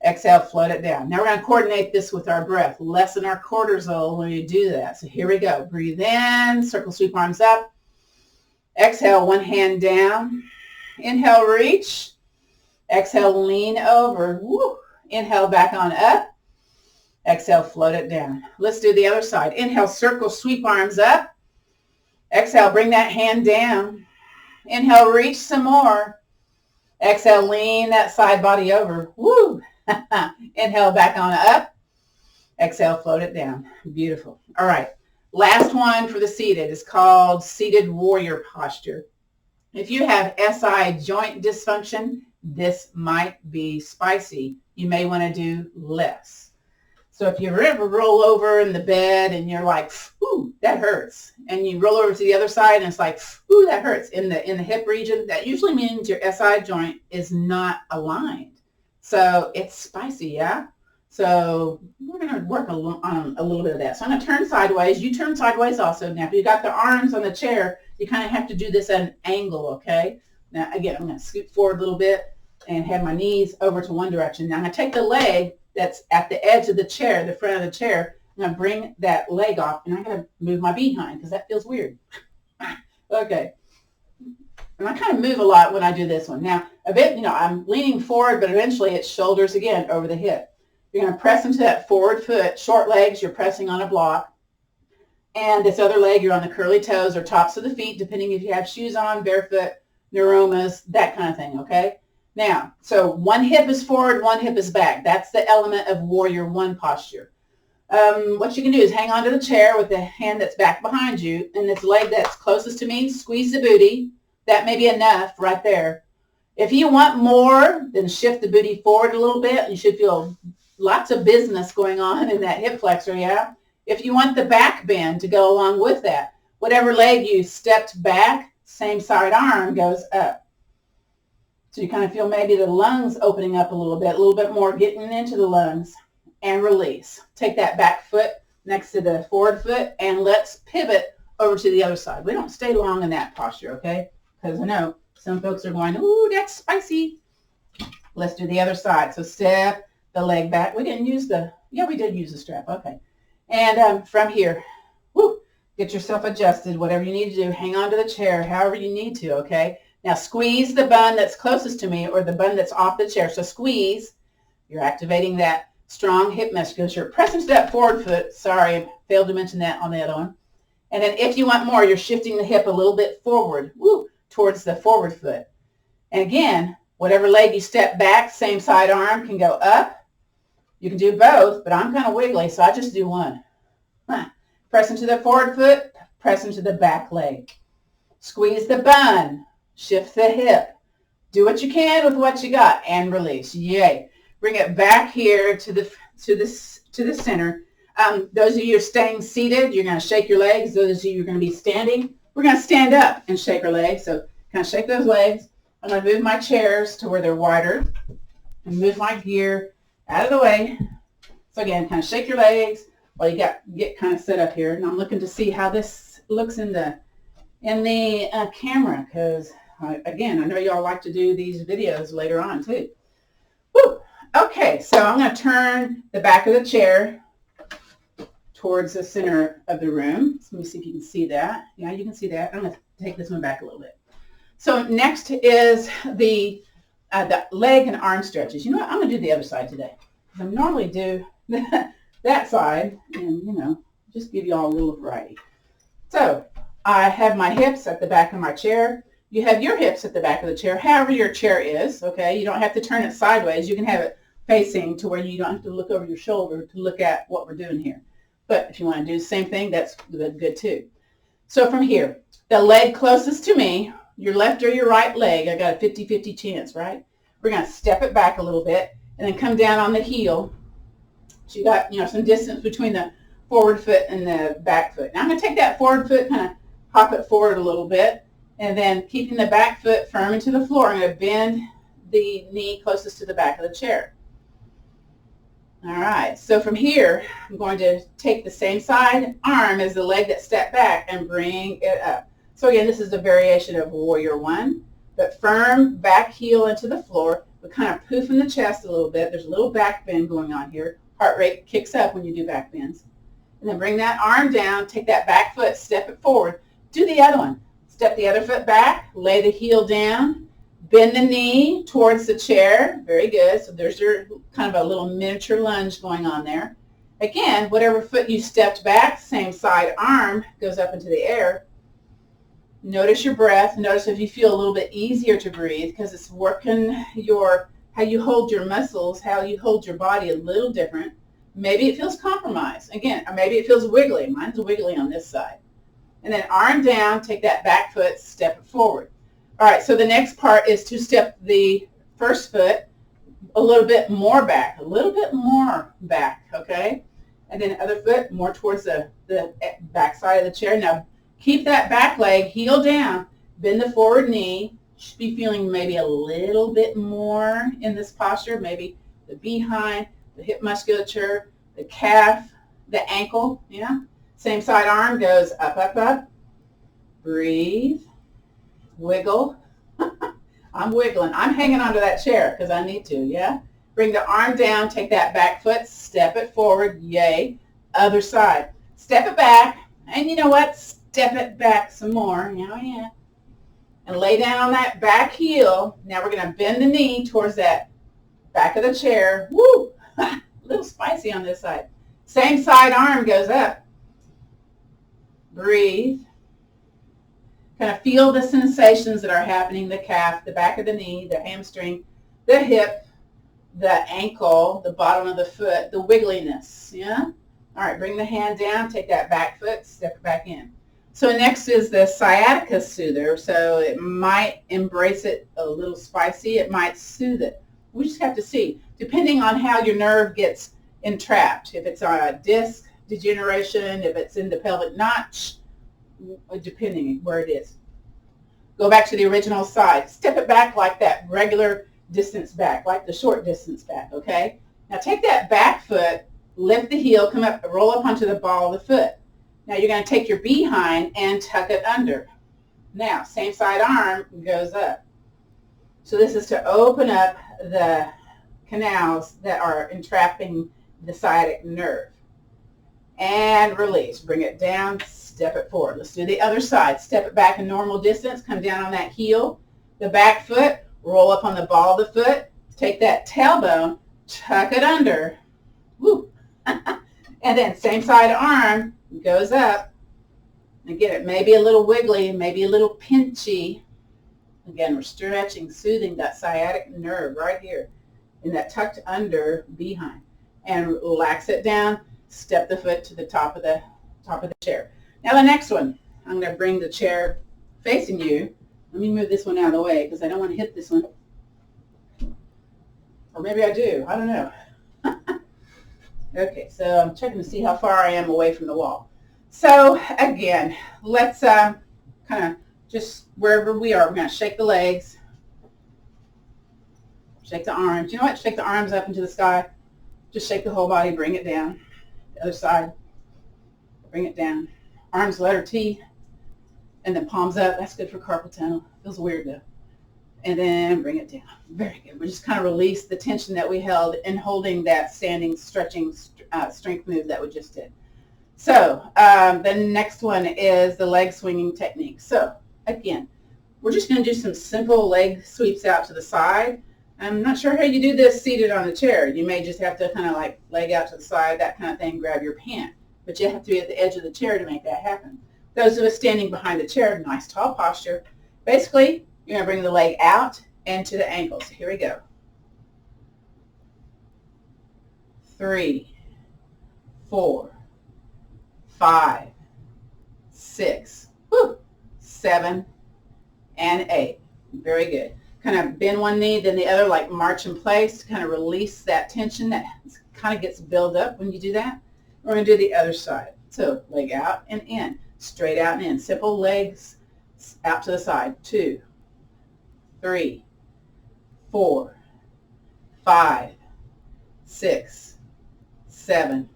Exhale, float it down. Now we're going to coordinate this with our breath. Lessen our cortisol when you do that. So here we go. Breathe in. Circle, sweep arms up. Exhale, one hand down. Inhale, reach. Exhale, lean over. Woo. Inhale, back on up. Exhale, float it down. Let's do the other side. Inhale, circle, sweep arms up. Exhale, bring that hand down. Inhale, reach some more. Exhale, lean that side body over. Woo! Inhale, back on up. Exhale, float it down. Beautiful. All right. Last one for the seated is called seated warrior posture. If you have SI joint dysfunction, this might be spicy. You may want to do less. So if you ever roll over in the bed and you're like, ooh, that hurts, and you roll over to the other side and it's like, ooh, that hurts in the hip region, that usually means your SI joint is not aligned. So it's spicy, yeah? So we're going to work on a little bit of that. So I'm going to turn sideways. You turn sideways also. Now, if you got the arms on the chair, you kind of have to do this at an angle, okay? Now, again, I'm going to scoot forward a little bit and have my knees over to one direction. Now, I'm going to take the leg that's at the edge of the chair, the front of the chair. I'm going to bring that leg off, and I'm going to move my behind because that feels weird. Okay. And I kind of move a lot when I do this one. Now, a bit, I'm leaning forward, but eventually it's shoulders again over the hip. You're going to press into that forward foot, short legs, you're pressing on a block. And this other leg, you're on the curly toes or tops of the feet, depending if you have shoes on, barefoot, neuromas, that kind of thing, okay? Now, so one hip is forward, one hip is back. That's the element of warrior one posture. What you can do is hang onto the chair with the hand that's back behind you, and this leg that's closest to me, squeeze the booty. That may be enough right there. If you want more, then shift the booty forward a little bit. You should feel lots of business going on in that hip flexor, yeah? If you want the back bend to go along with that, whatever leg you stepped back, same side arm goes up. So you kind of feel maybe the lungs opening up a little bit more getting into the lungs, and release. Take that back foot next to the forward foot, and let's pivot over to the other side. We don't stay long in that posture, okay? Because I know some folks are going, ooh, that's spicy. Let's do the other side. So step the leg back. We didn't use we did use the strap. Okay. And from here, get yourself adjusted, whatever you need to do. Hang on to the chair, however you need to, okay? Now squeeze the bun that's closest to me or the bun that's off the chair. So squeeze. You're activating that strong hip musculature. Press into that forward foot. Sorry, I failed to mention that on the other one. And then if you want more, you're shifting the hip a little bit forward, towards the forward foot. And again, whatever leg you step back, same side arm can go up. You can do both, but I'm kind of wiggly, so I just do one. Press into the forward foot, press into the back leg. Squeeze the bun, shift the hip. Do what you can with what you got, and release. Yay. Bring it back here to the center. Those of you who are staying seated, you're going to shake your legs. Those of you who are going to be standing, we're going to stand up and shake our legs. So kind of shake those legs. I'm going to move my chairs to where they're wider and move my gear out of the way. So again, kind of shake your legs while you get kind of set up here. And I'm looking to see how this looks in the camera, because again, I know y'all like to do these videos later on too. Woo! Okay, so I'm going to turn the back of the chair towards the center of the room. So let me see if you can see that. Yeah, you can see that. I'm going to take this one back a little bit. So next is the leg and arm stretches. You know what? I'm going to do the other side today. I normally do that side and, just give you all a little variety. So I have my hips at the back of my chair. You have your hips at the back of the chair, however your chair is, okay? You don't have to turn it sideways. You can have it facing to where you don't have to look over your shoulder to look at what we're doing here. But if you want to do the same thing, that's good too. So from here, the leg closest to me, your left or your right leg, I got a 50-50 chance, right? We're going to step it back a little bit and then come down on the heel. So you got, some distance between the forward foot and the back foot. Now I'm going to take that forward foot, kind of hop it forward a little bit, and then keeping the back foot firm into the floor, I'm going to bend the knee closest to the back of the chair. All right, so from here, I'm going to take the same side arm as the leg that stepped back and bring it up. So again, this is a variation of Warrior One, but firm back heel into the floor. We're kind of poofing the chest a little bit. There's a little back bend going on here. Heart rate kicks up when you do back bends. And then bring that arm down, take that back foot, step it forward. Do the other one. Step the other foot back, lay the heel down, bend the knee towards the chair. Very good. So there's your kind of a little miniature lunge going on there. Again, whatever foot you stepped back, same side arm goes up into the air. Notice your breath. Notice if you feel a little bit easier to breathe, because it's working how you hold your muscles, how you hold your body a little different. Maybe it feels compromised. Again, or maybe it feels wiggly. Mine's wiggly on this side. And then arm down, take that back foot, step it forward. All right, so the next part is to step the first foot a little bit more back, okay? And then the other foot more towards the back side of the chair. Now, keep that back leg heel down, bend the forward knee. You should be feeling maybe a little bit more in this posture, maybe the behind, the hip musculature, the calf, the ankle, yeah? Same side arm goes up, up, up. Breathe. Wiggle. I'm wiggling. I'm hanging onto that chair because I need to, yeah? Bring the arm down, take that back foot, step it forward, yay. Other side. Step it back, and you know what? Step it back some more, yeah. And lay down on that back heel. Now we're going to bend the knee towards that back of the chair. Woo! A little spicy on this side. Same side arm goes up. Breathe. Kind of feel the sensations that are happening, the calf, the back of the knee, the hamstring, the hip, the ankle, the bottom of the foot, the wiggliness, yeah? All right, bring the hand down, take that back foot, step it back in. So next is the sciatica soother. So it might embrace it a little spicy. It might soothe it. We just have to see, depending on how your nerve gets entrapped. If it's on a disc degeneration, if it's in the pelvic notch, depending where it is. Go back to the original side. Step it back like that regular distance back, like the short distance back, okay? Now take that back foot, lift the heel, come up, roll up onto the ball of the foot. Now you're going to take your behind and tuck it under. Now, same side arm goes up. So this is to open up the canals that are entrapping the sciatic nerve. And release. Bring it down, step it forward. Let's do the other side. Step it back a normal distance, come down on that heel, the back foot, roll up on the ball of the foot, take that tailbone, tuck it under. Woo. And then same side arm goes up. Again, it may be a little wiggly, maybe a little pinchy. Again, we're stretching, soothing that sciatic nerve right here in that tucked under behind. And relax it down, step the foot to the top of the chair. Now the next one, I'm going to bring the chair facing you. Let me move this one out of the way because I don't want to hit this one. Or maybe I do. I don't know. Okay, so I'm checking to see how far I am away from the wall. So again, let's kind of just wherever we are, we're going to shake the legs, shake the arms. You know what? Shake the arms up into the sky. Just shake the whole body, bring it down. The other side, bring it down. Arms letter T, and then palms up. That's good for carpal tunnel. Feels weird though. And then bring it down. Very good. We just kind of release the tension that we held in holding that standing, stretching strength move that we just did. So the next one is the leg swinging technique. So again, we're just going to do some simple leg sweeps out to the side. I'm not sure how you do this seated on the chair. You may just have to kind of like leg out to the side, that kind of thing, grab your pant. But you have to be at the edge of the chair to make that happen. Those of us standing behind the chair, nice tall posture. Basically, you're going to bring the leg out and to the ankles. Here we go. 3, 4, 5, 6, 7, and 8. Very good. Kind of bend one knee, then the other, like march in place to kind of release that tension that kind of gets built up when you do that. We're going to do the other side. So leg out and in, straight out and in. Simple legs out to the side. 2, 3, 4, 5, 6, 7,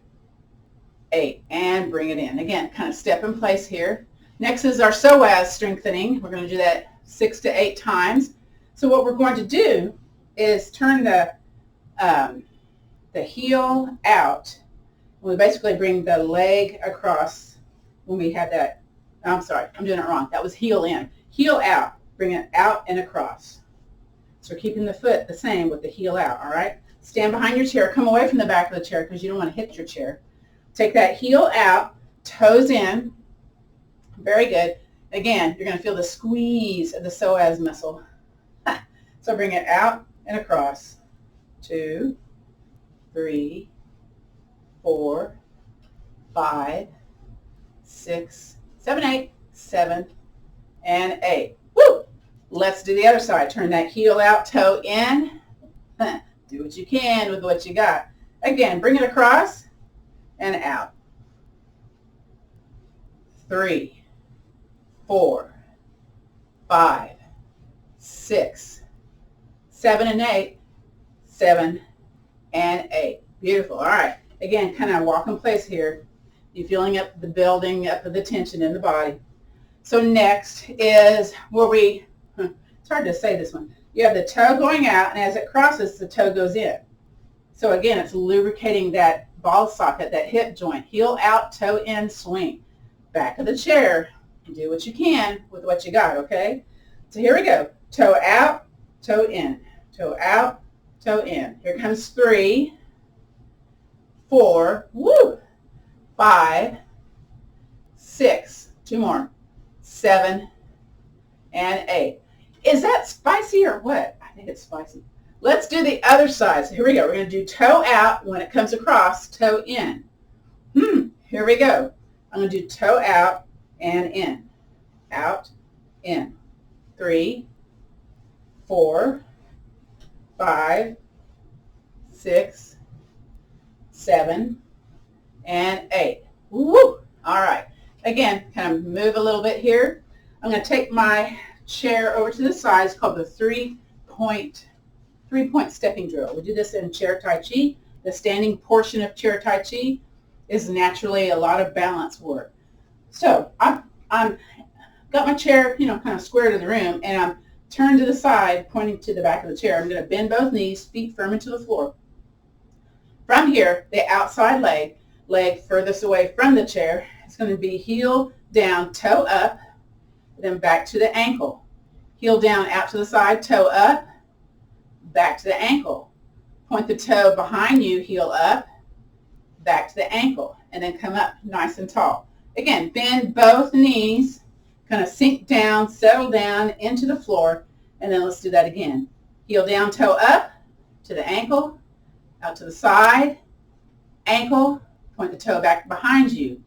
8. And bring it in. Again, kind of step in place here. Next is our psoas strengthening. We're going to do that 6 to 8 times. So what we're going to do is turn the heel out. We basically bring the leg across when we have that. I'm sorry, I'm doing it wrong. That was heel in. Heel out. Bring it out and across. So we're keeping the foot the same with the heel out, all right? Stand behind your chair. Come away from the back of the chair because you don't want to hit your chair. Take that heel out, toes in. Very good. Again, you're going to feel the squeeze of the psoas muscle. So bring it out and across. 2, 3, 4, 5, 6, 7, 8, 7, and 8. Woo! Let's do the other side. Turn that heel out, toe in. Do what you can with what you got. Again, bring it across and out. 3, 4, 5, 6, 7, and 8. 7 and 8. Beautiful. All right. Again, kind of walk in place here. You're feeling up the building up of the tension in the body. So next is where it's hard to say this one. You have the toe going out, and as it crosses, the toe goes in. So again, it's lubricating that ball socket, that hip joint. Heel out, toe in, swing. Back of the chair. Do what you can with what you got, okay? So here we go. Toe out, toe in. Toe out, toe in. Here comes 3, 4, 5, 6, 2 more, 7, and 8. Is that spicy or what? I think it's spicy. Let's do the other side. So here we go. We're going to do toe out. When it comes across, toe in. Here we go. I'm going to do toe out and in. Out, in. 3, 4, 5, 6, 7, and 8. Woo! All right. Again, kind of move a little bit here. I'm going to take my chair over to the side. It's called the three-point stepping drill. We do this in chair Tai Chi. The standing portion of chair Tai Chi is naturally a lot of balance work. So I'm got my chair, kind of squared in the room, and I'm turned to the side, pointing to the back of the chair. I'm going to bend both knees, feet firm into the floor. From here, the outside leg furthest away from the chair, it's going to be heel down, toe up, then back to the ankle. Heel down, out to the side, toe up, back to the ankle. Point the toe behind you, heel up, back to the ankle, and then come up nice and tall. Again, bend both knees, kind of sink down, settle down into the floor, and then let's do that again. Heel down, toe up, to the ankle, out to the side, ankle, point the toe back behind you,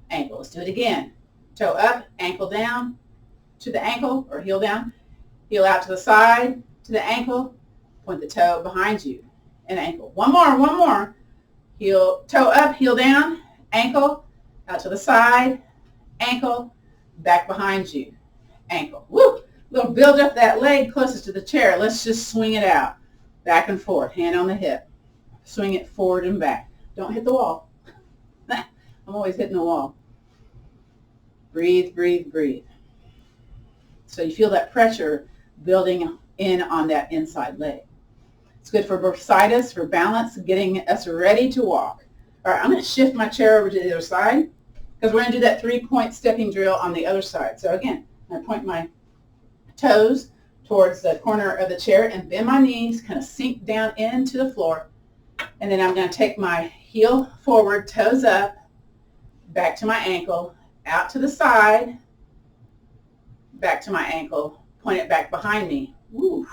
ankle. Let's do it again. Toe up, ankle down, to the ankle, or heel down, heel out to the side, to the ankle, point the toe behind you, and ankle. One more. Heel, toe up, heel down, ankle, out to the side, ankle, back behind you, ankle. Woo! We'll build up that leg closest to the chair. Let's just swing it out, back and forth, hand on the hip. Swing it forward and back. Don't hit the wall. I'm always hitting the wall. Breathe, breathe, breathe. So you feel that pressure building in on that inside leg. It's good for bursitis, for balance, getting us ready to walk. All right, I'm going to shift my chair over to the other side because we're going to do that three-point stepping drill on the other side. So again, I point my toes towards the corner of the chair and bend my knees, kind of sink down into the floor. And then I'm going to take my heel forward, toes up, back to my ankle, out to the side, back to my ankle, point it back behind me, woo,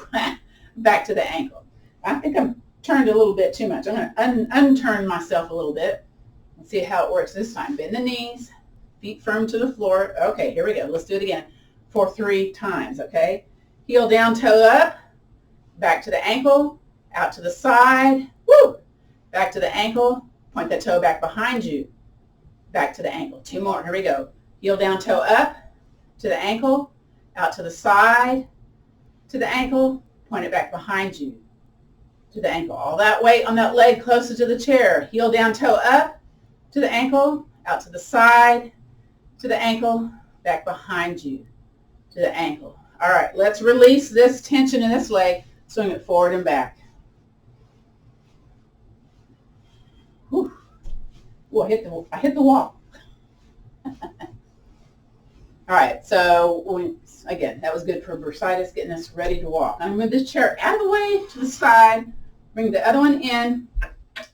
back to the ankle. I think I'm turned a little bit too much. I'm going to unturn myself a little bit and see how it works this time. Bend the knees, feet firm to the floor. Okay, here we go. Let's do it again for 3 times, okay? Heel down, toe up, back to the ankle, out to the side, woo, back to the ankle, point the toe back behind you, back to the ankle. 2 more, here we go. Heel down, toe up, to the ankle, out to the side, to the ankle, point it back behind you, to the ankle. All that weight on that leg closer to the chair. Heel down, toe up, to the ankle, out to the side, to the ankle, back behind you, to the ankle. All right, let's release this tension in this leg, swing it forward and back. Whew. Ooh, I hit the wall. All right, so again, that was good for bursitis, getting us ready to walk. I'm going to move this chair out of the way to the side, bring the other one in.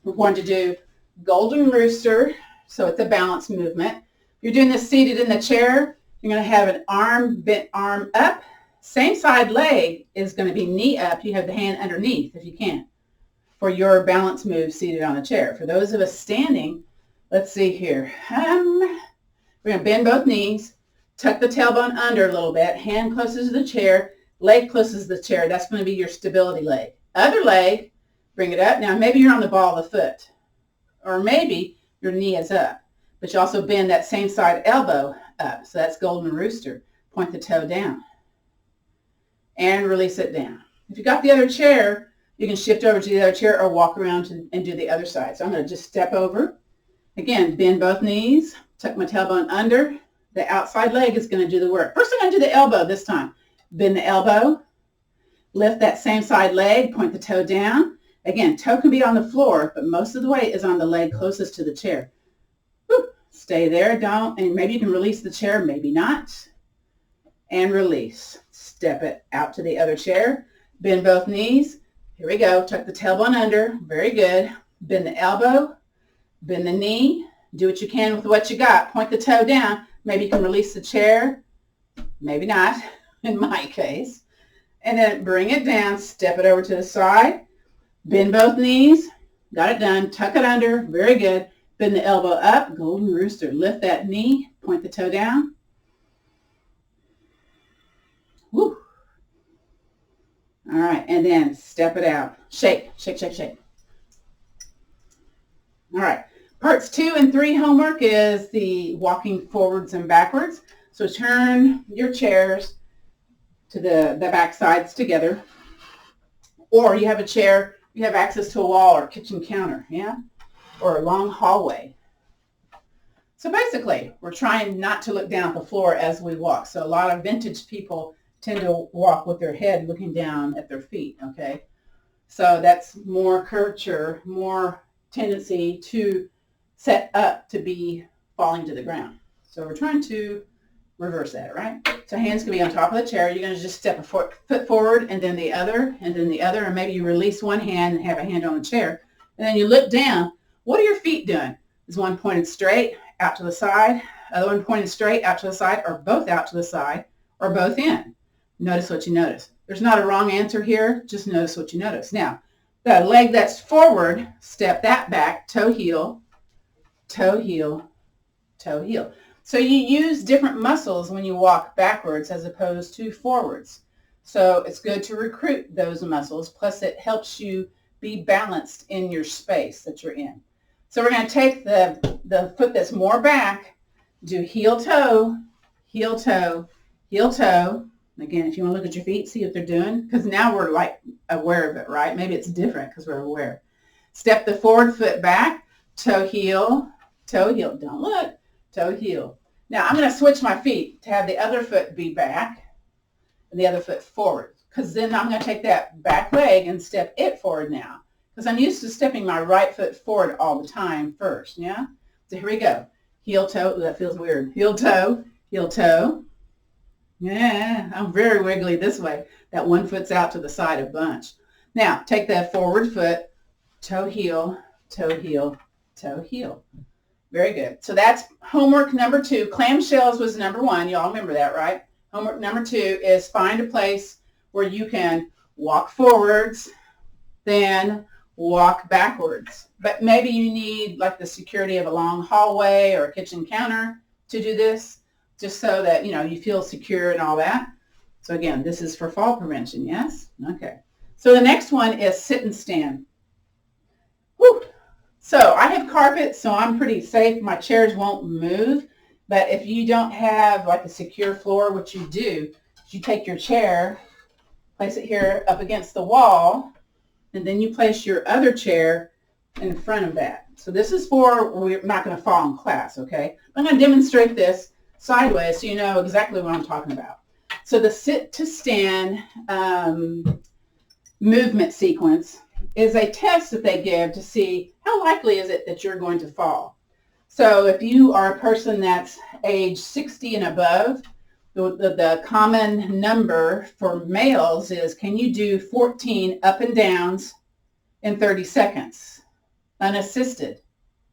We're going to do golden rooster, so it's a balance movement. If you're doing this seated in the chair, you're going to have an arm, bent arm up. Same side leg is going to be knee up. You have the hand underneath if you can for your balance move seated on a chair. For those of us standing, let's see here. We're going to bend both knees, tuck the tailbone under a little bit, hand closest to the chair, leg closest to the chair. That's going to be your stability leg. Other leg, bring it up. Now maybe you're on the ball of the foot, or maybe your knee is up, but you also bend that same side elbow up. So that's golden rooster. Point the toe down and release it down. If you got the other chair, you can shift over to the other chair or walk around and do the other side. So I'm going to just step over. Again, bend both knees, tuck my tailbone under. The outside leg is going to do the work. First, I'm going to do the elbow this time. Bend the elbow, lift that same side leg, point the toe down. Again, toe can be on the floor, but most of the weight is on the leg closest to the chair. Woo. Stay there, don't, and maybe you can release the chair, maybe not. And release. Step it out to the other chair. Bend both knees. Here we go. Tuck the tailbone under. Very good. Bend the elbow. Bend the knee. Do what you can with what you got. Point the toe down. Maybe you can release the chair. Maybe not, in my case. And then bring it down. Step it over to the side. Bend both knees. Got it done. Tuck it under. Very good. Bend the elbow up. Golden rooster. Lift that knee. Point the toe down. Woo. All right, and then step it out. Shake, shake, shake, shake. All right, parts 2 and 3 homework is the walking forwards and backwards. So turn your chairs to the back sides together. Or you have a chair, you have access to a wall or kitchen counter, yeah? Or a long hallway. So basically, we're trying not to look down at the floor as we walk. So a lot of vintage people tend to walk with their head looking down at their feet, okay? So that's more curvature, more tendency to set up to be falling to the ground. So we're trying to reverse that, right? So hands can be on top of the chair. You're going to just step a foot forward and then the other, and then the other, and maybe you release one hand and have a hand on the chair. And then you look down. What are your feet doing? Is one pointed straight out to the side, other one pointed straight out to the side, or both out to the side, or both in? Notice what you notice. There's not a wrong answer here. Just notice what you notice. Now, the leg that's forward, step that back, toe heel, toe heel, toe heel. So you use different muscles when you walk backwards as opposed to forwards. So it's good to recruit those muscles. Plus it helps you be balanced in your space that you're in. So we're going to take the foot that's more back, do heel, toe, heel, toe, heel, toe. Again, if you want to look at your feet, see what they're doing, because now we're like aware of it, right? Maybe it's different because we're aware. Step the forward foot back, toe, heel, don't look, toe, heel. Now I'm going to switch my feet to have the other foot be back and the other foot forward, because then I'm going to take that back leg and step it forward now, because I'm used to stepping my right foot forward all the time first, yeah? So here we go. Heel, toe, ooh, that feels weird. Heel, toe, heel, toe. Yeah, I'm very wiggly this way. That one foot's out to the side a bunch. Now, take that forward foot, toe, heel, toe, heel, toe, heel. Very good. So that's homework number 2. Clamshells was number 1. Y'all remember that, right? Homework number 2 is find a place where you can walk forwards, then walk backwards. But maybe you need like the security of a long hallway or a kitchen counter to do this, just so that, you know, you feel secure and all that. So again, this is for fall prevention, yes? Okay. So the next one is sit and stand. Whew. So I have carpet, so I'm pretty safe. My chairs won't move. But if you don't have like a secure floor, what you do is you take your chair, place it here up against the wall, and then you place your other chair in front of that. So this is for, we're not going to fall in class, okay? I'm going to demonstrate this sideways so you know exactly what I'm talking about. So the sit to stand movement sequence is a test that they give to see how likely is it that you're going to fall. So if you are a person that's age 60 and above, the common number for males is, can you do 14 up and downs in 30 seconds, unassisted?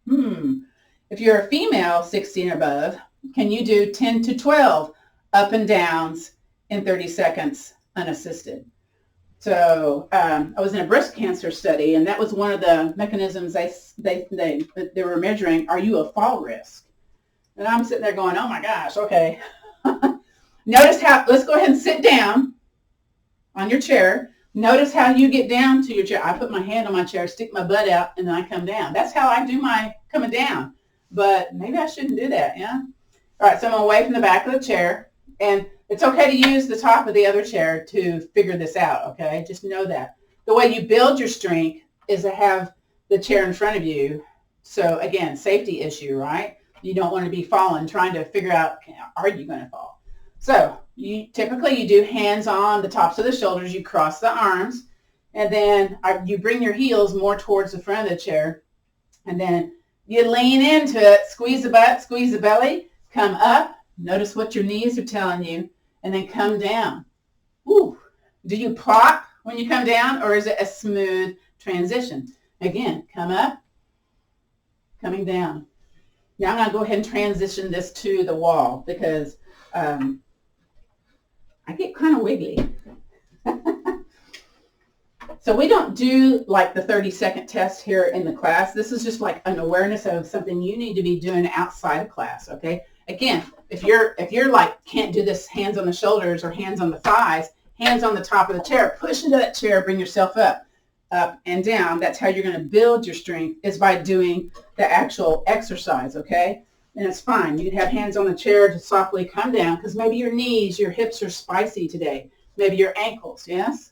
If you're a female 60 and above, can you do 10 to 12 up and downs in 30 seconds unassisted? So I was in a breast cancer study, and that was one of the mechanisms they were measuring. Are you a fall risk? And I'm sitting there going, oh my gosh, okay. Notice how, let's go ahead and sit down. on your chair. Notice how you get down to your chair. I put my hand on my chair, stick my butt out, and then I come down. That's how I do my coming down. But maybe I shouldn't do that, yeah? All right, so I'm away from the back of the chair. And it's okay to use the top of the other chair to figure this out, okay? Just know that. The way you build your strength is to have the chair in front of you. So, again, safety issue, right? You don't want to be falling, trying to figure out, are you going to fall? So, typically you do hands on the tops of the shoulders. You cross the arms. And then you bring your heels more towards the front of the chair. And then you lean into it, squeeze the butt, squeeze the belly, come up. Notice what your knees are telling you. And then come down. Ooh. Do you plop when you come down, or is it a smooth transition? Again, come up, coming down. Now I'm going to go ahead and transition this to the wall because I get kind of wiggly. So we don't do like the 30-second test here in the class. This is just like an awareness of something you need to be doing outside of class, okay? Again, if you're like can't do this hands on the shoulders or hands on the thighs, hands on the top of the chair, push into that chair, bring yourself up and down. That's how you're going to build your strength, is by doing the actual exercise, okay? And it's fine. You can have hands on the chair to softly come down because maybe your knees, your hips are spicy today. Maybe your ankles, yes?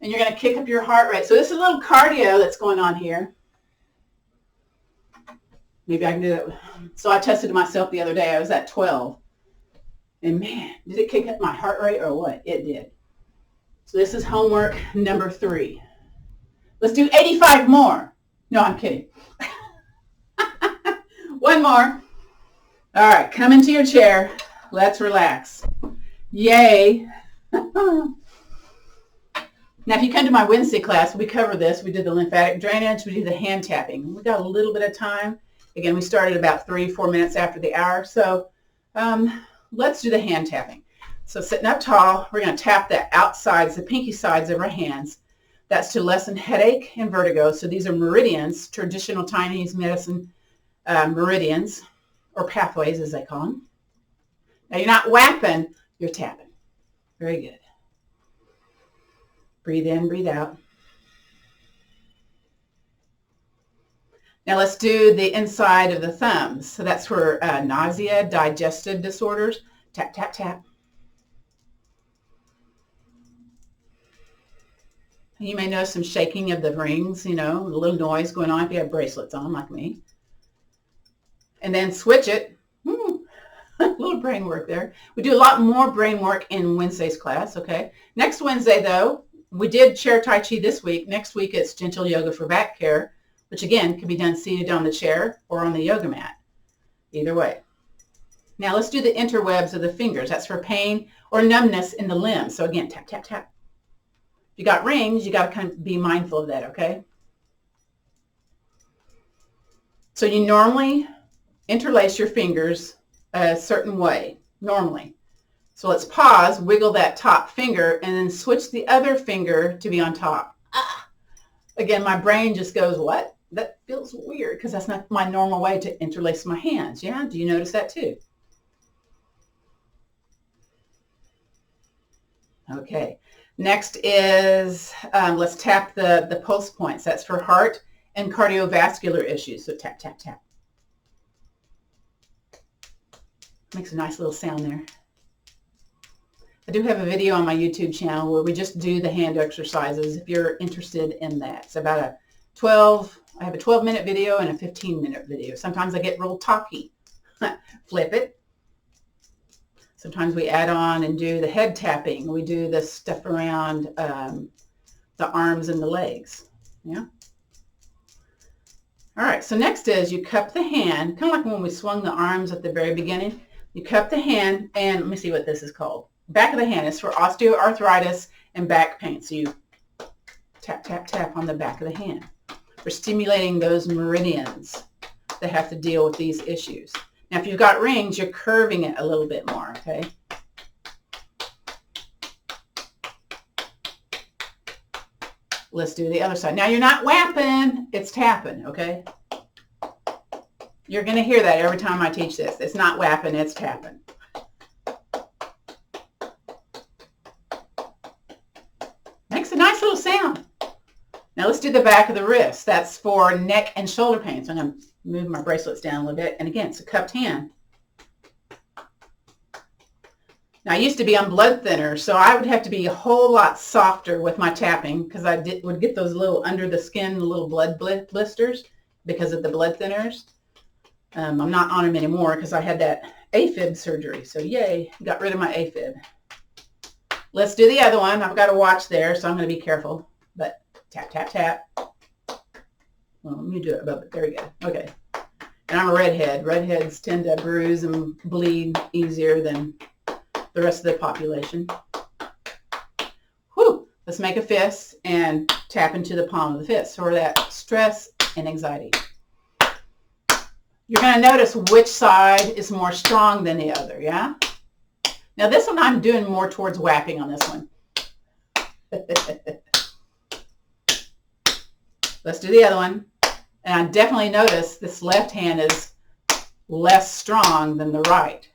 And you're going to kick up your heart rate. So this is a little cardio that's going on here. Maybe I can do that. So I tested myself the other day. I was at 12. And man, did it kick up my heart rate or what? It did. So this is homework number 3. Let's do 85 more. No, I'm kidding. One more. All right, come into your chair. Let's relax. Yay. Now, if you come to my Wednesday class, we cover this. We did the lymphatic drainage. We did the hand tapping. We got a little bit of time. Again, we started about 3-4 minutes after the hour. So let's do the hand tapping. So sitting up tall, we're going to tap the outsides, the pinky sides of our hands. That's to lessen headache and vertigo. So these are meridians, traditional Chinese medicine meridians, or pathways as they call them. Now you're not whapping, you're tapping. Very good. Breathe in, breathe out. Now let's do the inside of the thumbs. So that's for nausea, digestive disorders. Tap, tap, tap. You may notice some shaking of the rings, you know, a little noise going on if you have bracelets on like me. And then switch it. A little brain work there. We do a lot more brain work in Wednesday's class, okay? Next Wednesday, though, we did chair Tai Chi this week. Next week, it's gentle yoga for back care, which again can be done seated on the chair or on the yoga mat. Either way. Now let's do the interwebs of the fingers. That's for pain or numbness in the limbs. So again, tap, tap, tap. If you got rings, you got to kind of be mindful of that, okay? So you normally interlace your fingers a certain way, normally. So let's pause, wiggle that top finger, and then switch the other finger to be on top. Again, my brain just goes, what? That feels weird because that's not my normal way to interlace my hands. Yeah, do you notice that too? Okay, next is let's tap the pulse points. That's for heart and cardiovascular issues. So tap, tap, tap. Makes a nice little sound there. I do have a video on my YouTube channel where we just do the hand exercises if you're interested in that. It's about I have a 12-minute video and a 15-minute video. Sometimes I get real talky. Flip it. Sometimes we add on and do the head tapping. We do the stuff around the arms and the legs. Yeah. All right, so next is you cup the hand, kind of like when we swung the arms at the very beginning. You cup the hand, and let me see what this is called. Back of the hand is for osteoarthritis and back pain. So you tap, tap, tap on the back of the hand. We're stimulating those meridians that have to deal with these issues. Now, if you've got rings, you're curving it a little bit more, okay? Let's do the other side. Now, you're not whapping, it's tapping, okay? You're going to hear that every time I teach this. It's not whapping, it's tapping. Now let's do the back of the wrist. That's for neck and shoulder pain. So I'm going to move my bracelets down a little bit. And again, it's a cupped hand. Now, I used to be on blood thinner, so I would have to be a whole lot softer with my tapping because I would get those little under the skin, little blood blisters because of the blood thinners. I'm not on them anymore because I had that AFib surgery. So yay, got rid of my AFib. Let's do the other one. I've got a watch there, so I'm going to be careful. But tap, tap, tap. Well, let me do it above it. There we go. Okay. And I'm a redhead. Redheads tend to bruise and bleed easier than the rest of the population. Whew. Let's make a fist and tap into the palm of the fist for that stress and anxiety. You're going to notice which side is more strong than the other, yeah? Now this one I'm doing more towards whapping on this one. Let's do the other one. And I definitely notice this left hand is less strong than the right.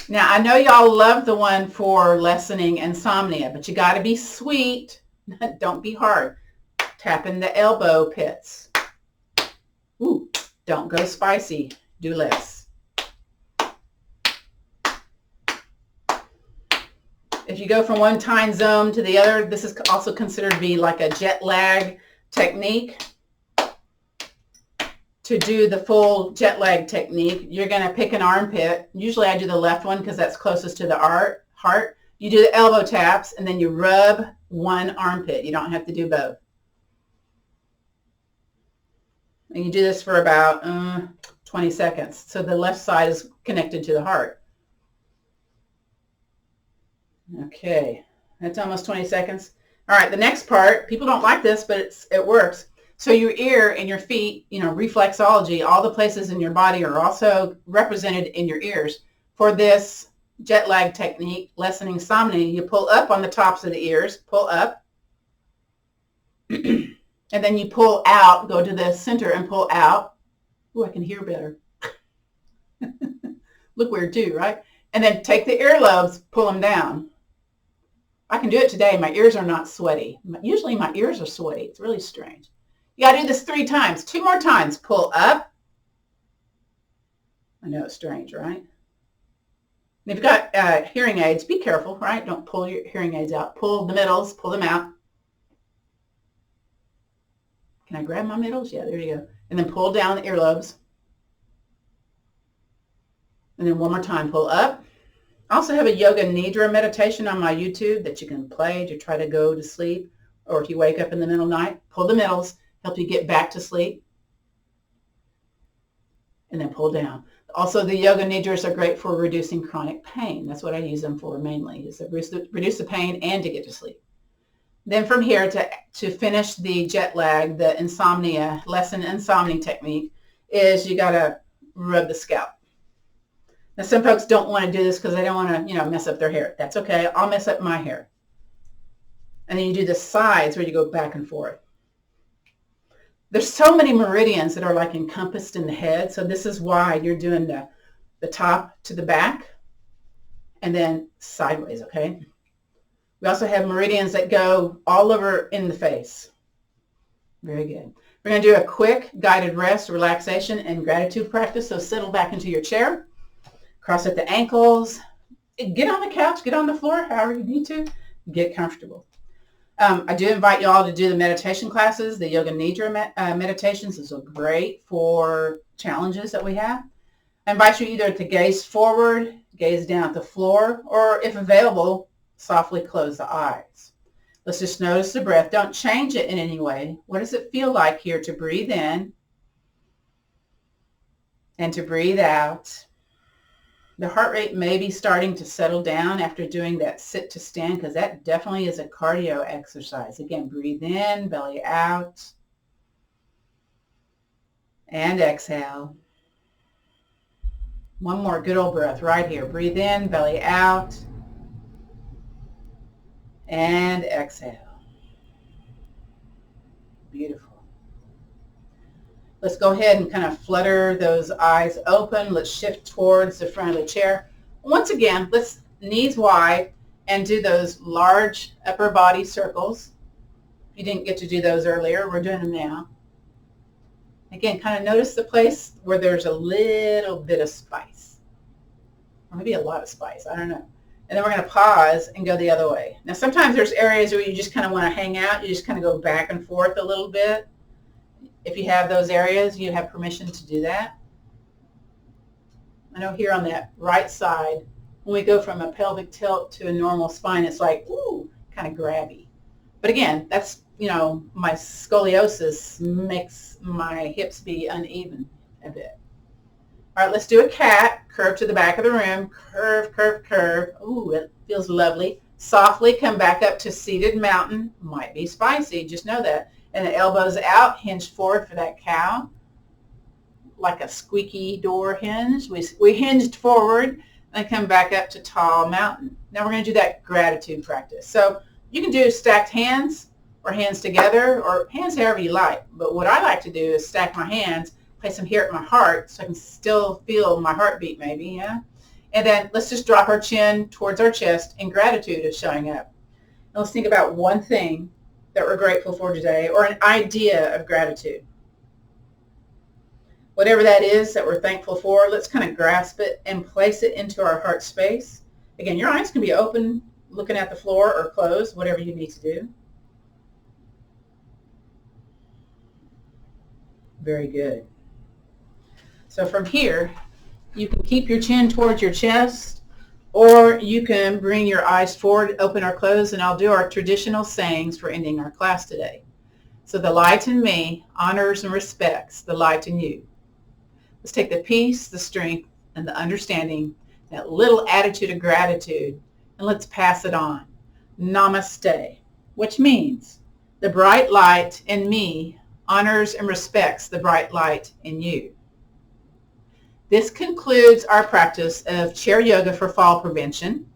Now, I know y'all love the one for lessening insomnia, but you got to be sweet. Don't be hard. Tap in the elbow pits. Ooh, don't go spicy. Do less. If you go from one time zone to the other, this is also considered to be like a jet lag technique. To do the full jet lag technique, you're going to pick an armpit. Usually I do the left one because that's closest to the heart. You do the elbow taps and then you rub one armpit. You don't have to do both. And you do this for about 20 seconds. So the left side is connected to the heart. Okay, that's almost 20 seconds. All right, the next part, people don't like this, but it works. So your ear and your feet, reflexology, all the places in your body are also represented in your ears. For this jet lag technique, lessening insomnia, you pull up on the tops of the ears, pull up, and then you pull out, go to the center and pull out. Ooh, I can hear better. Look weird too, right? And then take the earlobes, pull them down. I can do it today. My ears are not sweaty. Usually my ears are sweaty. It's really strange. You got to do this 3 times. 2 more times. Pull up. I know it's strange, right? And if you've got hearing aids, be careful, right? Don't pull your hearing aids out. Pull the middles. Pull them out. Can I grab my middles? Yeah, there you go. And then pull down the earlobes. And then one more time. Pull up. I also have a yoga nidra meditation on my YouTube that you can play to try to go to sleep. Or if you wake up in the middle of the night, pull the middles. Help you get back to sleep. And then pull down. Also, the yoga nidras are great for reducing chronic pain. That's what I use them for mainly, is to reduce the pain and to get to sleep. Then from here, to finish the jet lag, the insomnia, lessen insomnia technique, is you got to rub the scalp. Now, some folks don't want to do this because they don't want to, mess up their hair. That's okay. I'll mess up my hair. And then you do the sides where you go back and forth. There's so many meridians that are like encompassed in the head. So this is why you're doing the top to the back and then sideways, okay? We also have meridians that go all over in the face. Very good. We're going to do a quick guided rest, relaxation, and gratitude practice. So settle back into your chair. Cross at the ankles. Get on the couch. Get on the floor, however you need to. Get comfortable. I do invite you all to do the meditation classes, the Yoga Nidra meditations. These are great for challenges that we have. I invite you either to gaze forward, gaze down at the floor, or if available, softly close the eyes. Let's just notice the breath. Don't change it in any way. What does it feel like here to breathe in and to breathe out? The heart rate may be starting to settle down after doing that sit to stand, because that definitely is a cardio exercise. Again, breathe in, belly out, and exhale. One more good old breath right here. Breathe in, belly out, and exhale. Beautiful. Let's go ahead and kind of flutter those eyes open. Let's shift towards the front of the chair. Once again, let's knees wide and do those large upper body circles. If you didn't get to do those earlier, we're doing them now. Again, kind of notice the place where there's a little bit of spice. Or maybe a lot of spice, I don't know. And then we're going to pause and go the other way. Now sometimes there's areas where you just kind of want to hang out. You just kind of go back and forth a little bit. If you have those areas, you have permission to do that. I know here on that right side, when we go from a pelvic tilt to a normal spine, it's like, ooh, kind of grabby. But again, that's, you know, my scoliosis makes my hips be uneven a bit. All right, let's do a cat. Curve to the back of the room. Curve, curve, curve. Ooh, it feels lovely. Softly come back up to seated mountain. Might be spicy, just know that. And the elbows out, hinge forward for that cow. Like a squeaky door hinge. We hinged forward and come back up to tall mountain. Now we're going to do that gratitude practice. So you can do stacked hands or hands together or hands however you like. But what I like to do is stack my hands, place them here at my heart so I can still feel my heartbeat maybe, yeah? And then let's just drop our chin towards our chest and gratitude is showing up. And let's think about one thing that we're grateful for today or an idea of gratitude. Whatever that is that we're thankful for, let's kind of grasp it and place it into our heart space. Again, your eyes can be open, looking at the floor, or closed, whatever you need to do. Very good. So from here, you can keep your chin towards your chest, or you can bring your eyes forward, open or close, and I'll do our traditional sayings for ending our class today. So the light in me honors and respects the light in you. Let's take the peace, the strength, and the understanding, that little attitude of gratitude, and let's pass it on. Namaste, which means the bright light in me honors and respects the bright light in you. This concludes our practice of chair yoga for fall prevention.